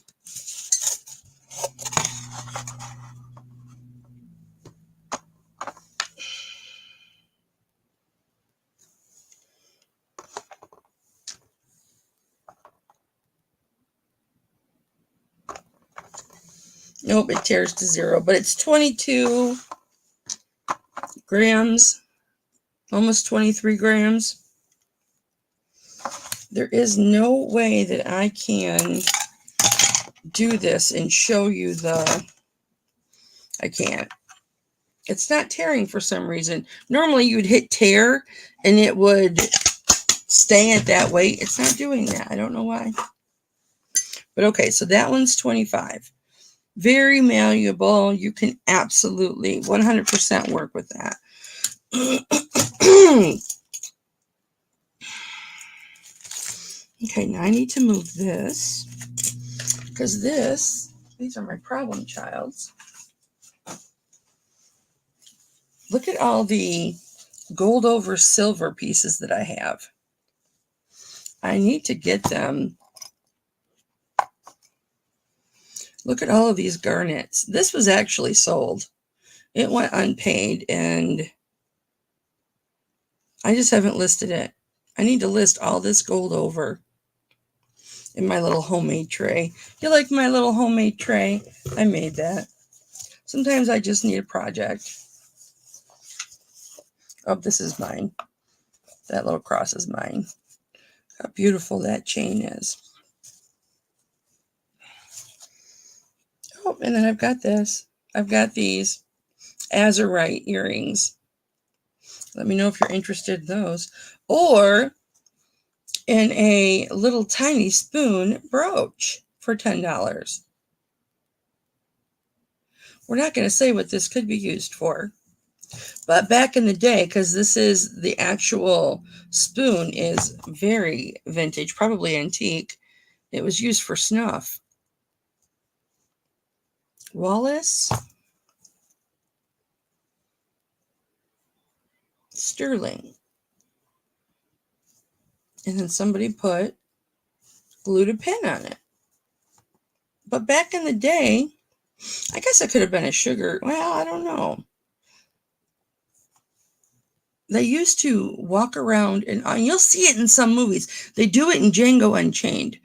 Nope, it tears to 0, but it's 22 grams, almost 23 grams. There is no way that I can do this and show you I can't. It's not tearing for some reason. Normally you'd hit tear and it would stay at that weight. It's not doing that. I don't know why. But okay, so that one's 25. Very malleable. You can absolutely 100% work with that. Okay, now I need to move this because these are my problem childs. Look at all the gold over silver pieces that I have. I need to get them. Look at all of these garnets. This was actually sold. It went unpaid and I just haven't listed it. I need to list all this gold over in my little homemade tray. You like my little homemade tray? I made that. Sometimes I just need a project. Oh, this is mine. That little cross is mine. How beautiful that chain is. Oh, and then I've got this. I've got these azurite earrings. Let me know if you're interested in those. Or in a little tiny spoon brooch for $10. We're not going to say what this could be used for. But back in the day, because this is the actual spoon is very vintage, probably antique, it was used for snuff. Wallace, sterling. And then somebody glued a pin on it. But back in the day, I guess it could have been a sugar. Well, I don't know. They used to walk around, and you'll see it in some movies. They do it in Django Unchained.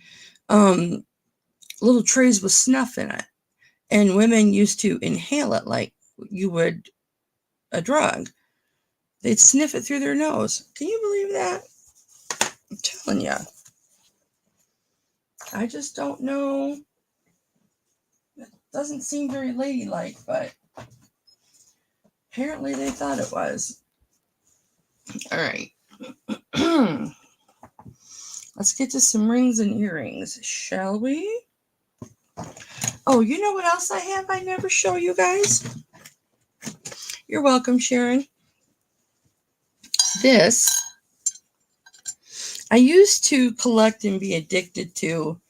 Little trays with snuff in it. And women used to inhale it like you would a drug. They'd sniff it through their nose. Can you believe that? I'm telling you. I just don't know. It doesn't seem very ladylike, but apparently they thought it was. All right. Let's get to some rings and earrings, shall we? Oh, you know what else I have I never show you guys? You're welcome, Sharon. This, I used to collect and be addicted to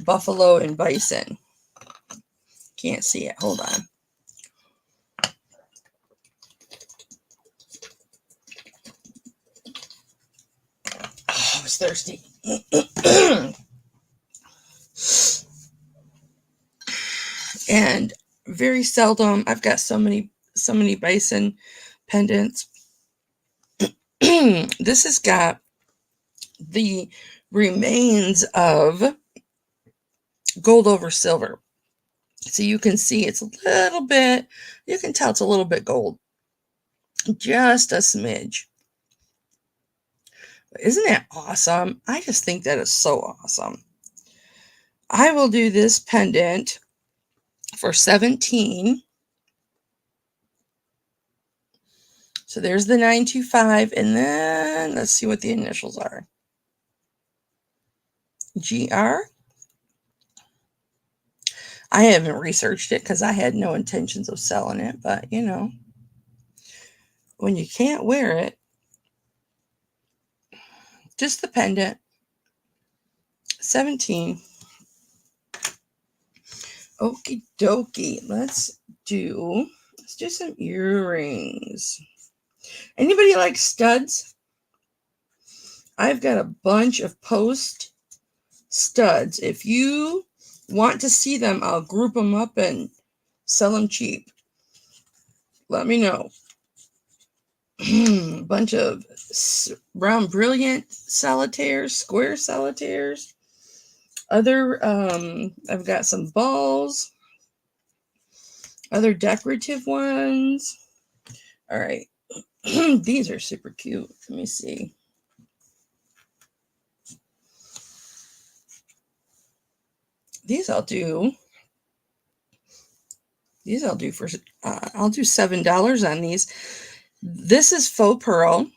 buffalo and bison. Can't see it. Hold on. Oh, I was thirsty. And very seldom, I've got so many bison pendants. This has got the remains of gold over silver. So you can see it's a little bit, you can tell it's a little bit gold. Just a smidge. Isn't that awesome? I just think that is so awesome. I will do this pendant for $17. So there's the 925, and then let's see what the initials are. GR. I haven't researched it because I had no intentions of selling it, but you know, when you can't wear it, just the pendant. 17. Okie dokie. Let's do some earrings. Anybody like studs? I've got a bunch of post studs. If you want to see them, I'll group them up and sell them cheap. Let me know. A bunch of round brilliant solitaires, square solitaires. I've got some balls. Other decorative ones. All right. These are super cute. Let me see. These I'll do These I'll do for, I'll do $7 on these. This is faux pearl.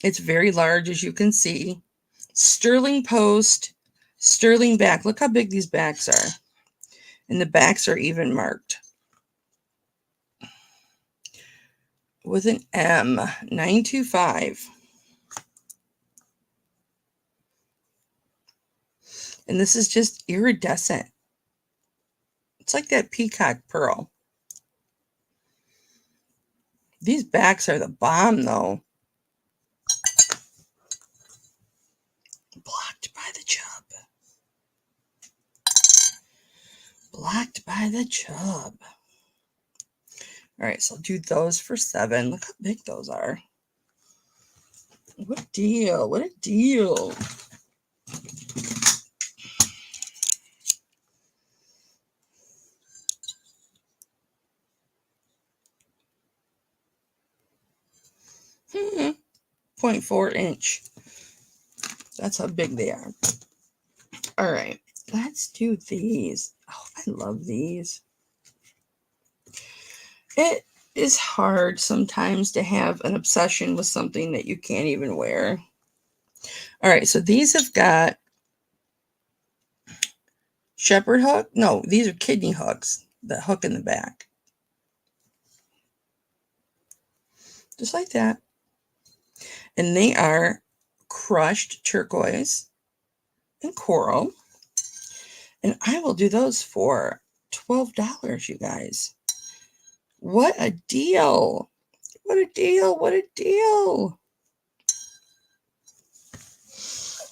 It's very large, as you can see. Sterling post, sterling back. Look how big these backs are. And the backs are even marked with an M, 925. And this is just iridescent. It's like that peacock pearl. These backs are the bomb, though. Blocked by the chub. Blocked by the chub. All right, so I'll do those for $7. Look how big those are. What a deal. What a deal. Hmm. 0.4 inch. That's how big they are. All right, let's do these. Oh, I love these. It is hard sometimes to have an obsession with something that you can't even wear. All right, so these have got shepherd hook. No, these are kidney hooks. The hook in the back. Just like that. And they are crushed turquoise and coral. And I will do those for $12, you guys. What a deal. What a deal. What a deal.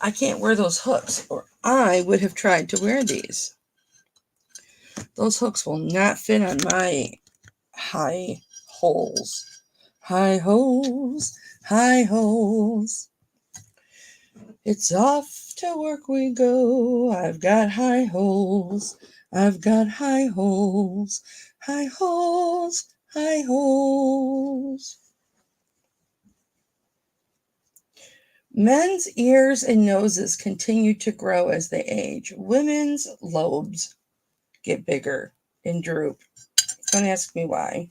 I can't wear those hooks, or I would have tried to wear these. Those hooks will not fit on my high holes. High holes. High holes. It's off to work we go. I've got high holes. I've got high holes. High holes. High holes. Men's ears and noses continue to grow as they age. Women's lobes get bigger and droop. Don't ask me why.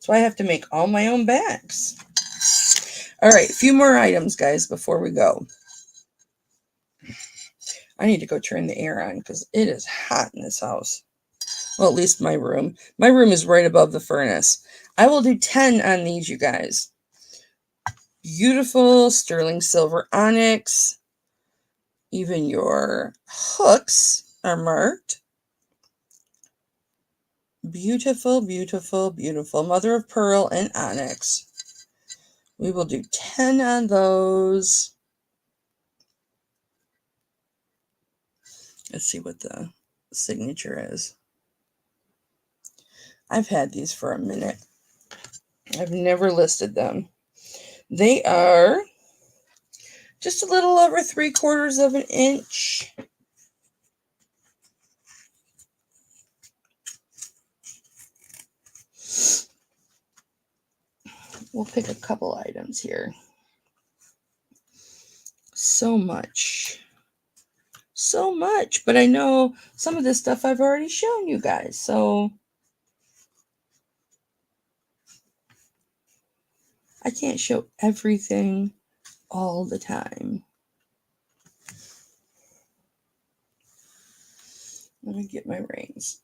So I have to make all my own bags. All right, a few more items, guys, before we go. I need to go turn the air on because it is hot in this house. Well, at least my room. My room is right above the furnace. I will do 10 on these, you guys. Beautiful sterling silver onyx. Even your hooks are marked. Beautiful, beautiful, beautiful. Mother of pearl and onyx. We will do 10 on those. Let's see what the signature is. I've had these for a minute. I've never listed them. They are just a little over 3/4 of an inch. We'll pick a couple items here. So much. So much. But I know some of this stuff I've already shown you guys. So I can't show everything all the time. Let me get my rings.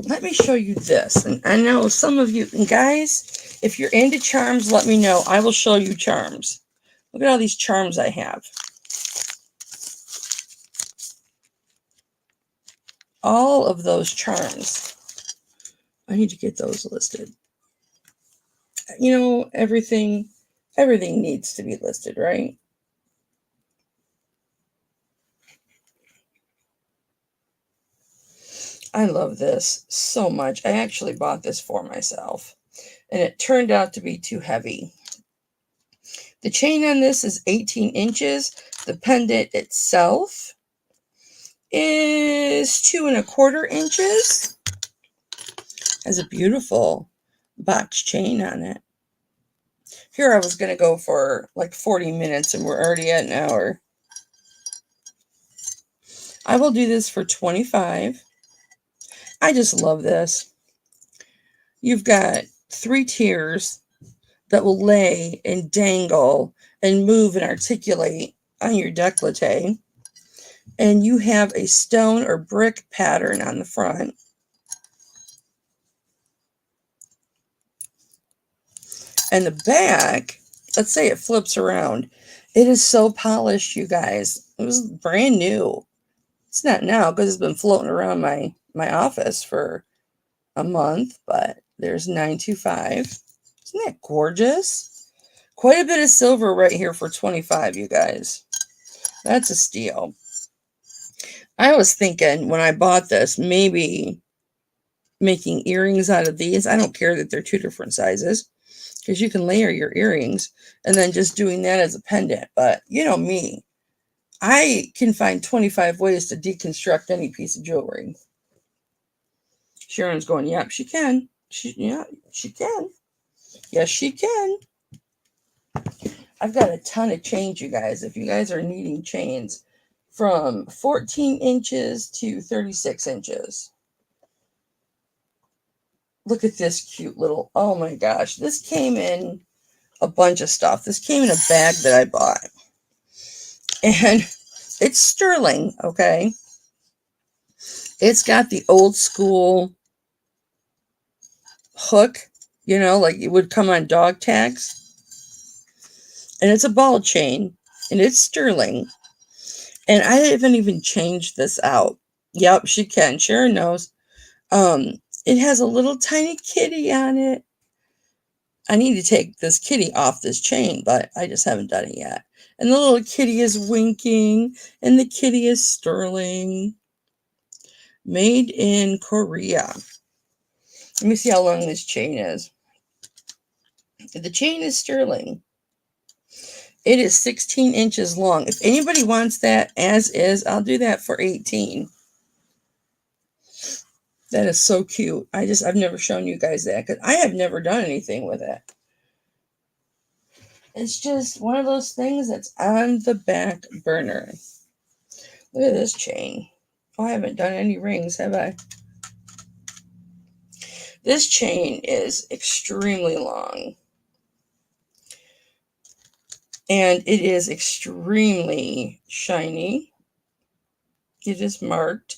Let me show you this. And I know some of you, and guys, if you're into charms, let me know. I will show you charms. Look at all these charms I have. All of those charms. I need to get those listed. You know, everything needs to be listed, right? I love this so much. I actually bought this for myself, and it turned out to be too heavy. The chain on this is 18 inches. The pendant itself is 2¼ inches. Has a beautiful box chain on it. Here I was going to go for like 40 minutes, and we're already at an hour. I will do this for $25. I just love this. You've got 3 tiers that will lay and dangle and move and articulate on your décolleté. And you have a stone or brick pattern on the front. And the back, let's say it flips around. It is so polished, you guys. It was brand new. It's not now because it's been floating around my office for a month, but there's 925. Isn't that gorgeous? Quite a bit of silver right here for 25, you guys. That's a steal. I was thinking when I bought this, maybe making earrings out of these. I don't care that they're 2 different sizes because you can layer your earrings and then just doing that as a pendant. But you know me, I can find 25 ways to deconstruct any piece of jewelry. Sharon's going, yep, she can. She can. Yes, she can. I've got a ton of chains, you guys. If you guys are needing chains from 14 inches to 36 inches. Look at this cute little, oh my gosh. This came in a bunch of stuff. This came in a bag that I bought. And it's sterling, okay? It's got the old school hook, you know, like it would come on dog tags. And it's a ball chain, and it's sterling. And I haven't even changed this out. Yep, she can. Sharon knows. It has a little tiny kitty on it. I need to take this kitty off this chain, but I just haven't done it yet. And the little kitty is winking, and the kitty is sterling. Made in Korea. Let me see how long this chain is. The chain is sterling. It is 16 inches long. If anybody wants that as is, I'll do that for 18. That is so cute. I've never shown you guys that because I have never done anything with it. It's just one of those things that's on the back burner. Look at this chain. Oh, I haven't done any rings, have I? This chain is extremely long. And it is extremely shiny. It is marked.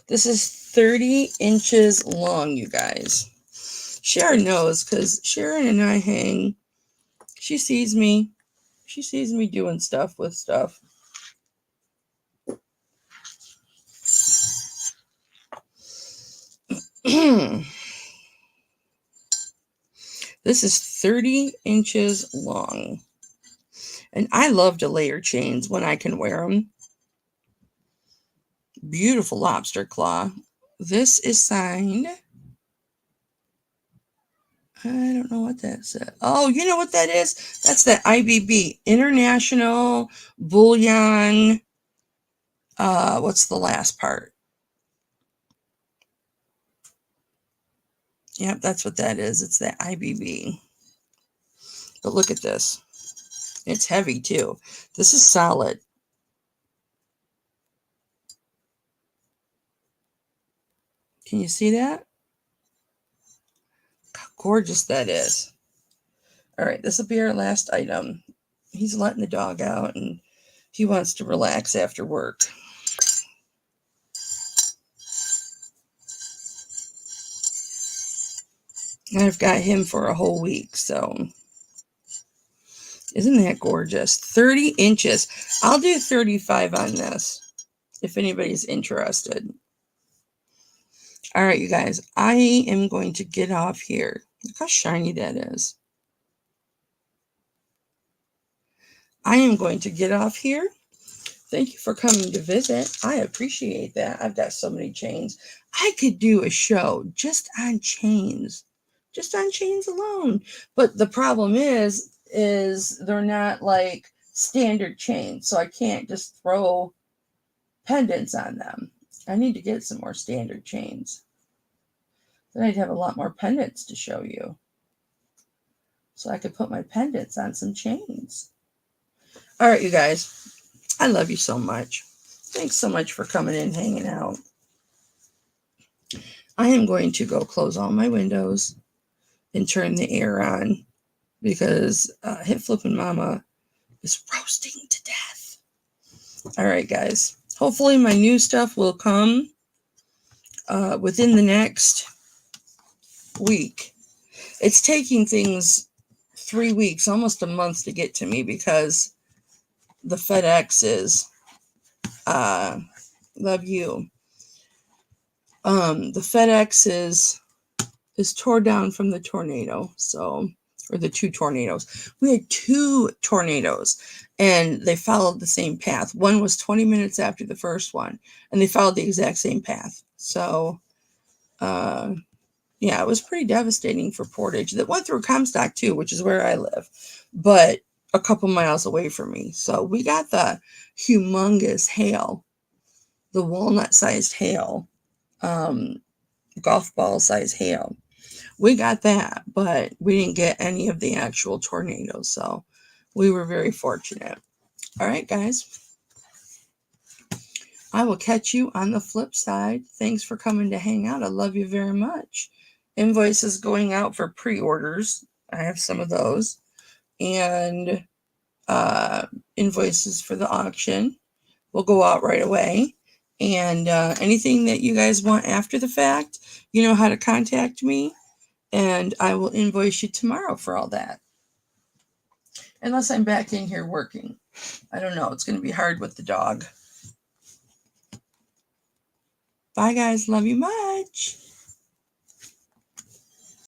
This is 30 inches long, you guys. Sharon knows because Sharon and I hang. She sees me. She sees me doing stuff with stuff. This is 30 inches long. And I love to layer chains when I can wear them. Beautiful lobster claw. This is signed. I don't know what that said. Oh, you know what that is? That's the IBB, International Bullion. What's the last part? Yep, that's what that is. It's the IBB. But look at this. It's heavy too. This is solid. Can you see that? How gorgeous that is. All right, this will be our last item. He's letting the dog out and he wants to relax after work. And I've got him for a whole week, so isn't that gorgeous? 30 inches. I'll do 35 on this if anybody's interested. All right, you guys, I am going to get off here. Look how shiny that is. I am going to get off here. Thank you for coming to visit. I appreciate that. I've got so many chains. I could do a show just on chains alone. But the problem is they're not like standard chains. So I can't just throw pendants on them. I need to get some more standard chains. Then I'd have a lot more pendants to show you. So I could put my pendants on some chains. All right, you guys. I love you so much. Thanks so much for coming in, hanging out. I am going to go close all my windows and turn the air on because Hipflippinmamma is roasting to death. All right, guys. Hopefully my new stuff will come within the next week. It's taking things 3 weeks, almost a month to get to me because the FedEx is love you. The FedEx is tore down from the tornado, or the 2 tornadoes. We had 2 tornadoes and they followed the same path. One was 20 minutes after the first one and they followed the exact same path. So yeah, it was pretty devastating for Portage. That went through Comstock too, which is where I live, but a couple miles away from me. So we got the humongous hail, the walnut-sized hail, golf ball-sized hail. We got that, but we didn't get any of the actual tornadoes. So we were very fortunate. All right, guys. I will catch you on the flip side. Thanks for coming to hang out. I love you very much. Invoices going out for pre-orders. I have some of those. And invoices for the auction will go out right away. And anything that you guys want after the fact, you know how to contact me. And I will invoice you tomorrow for all that. Unless I'm back in here working. I don't know. It's going to be hard with the dog. Bye, guys. Love you much.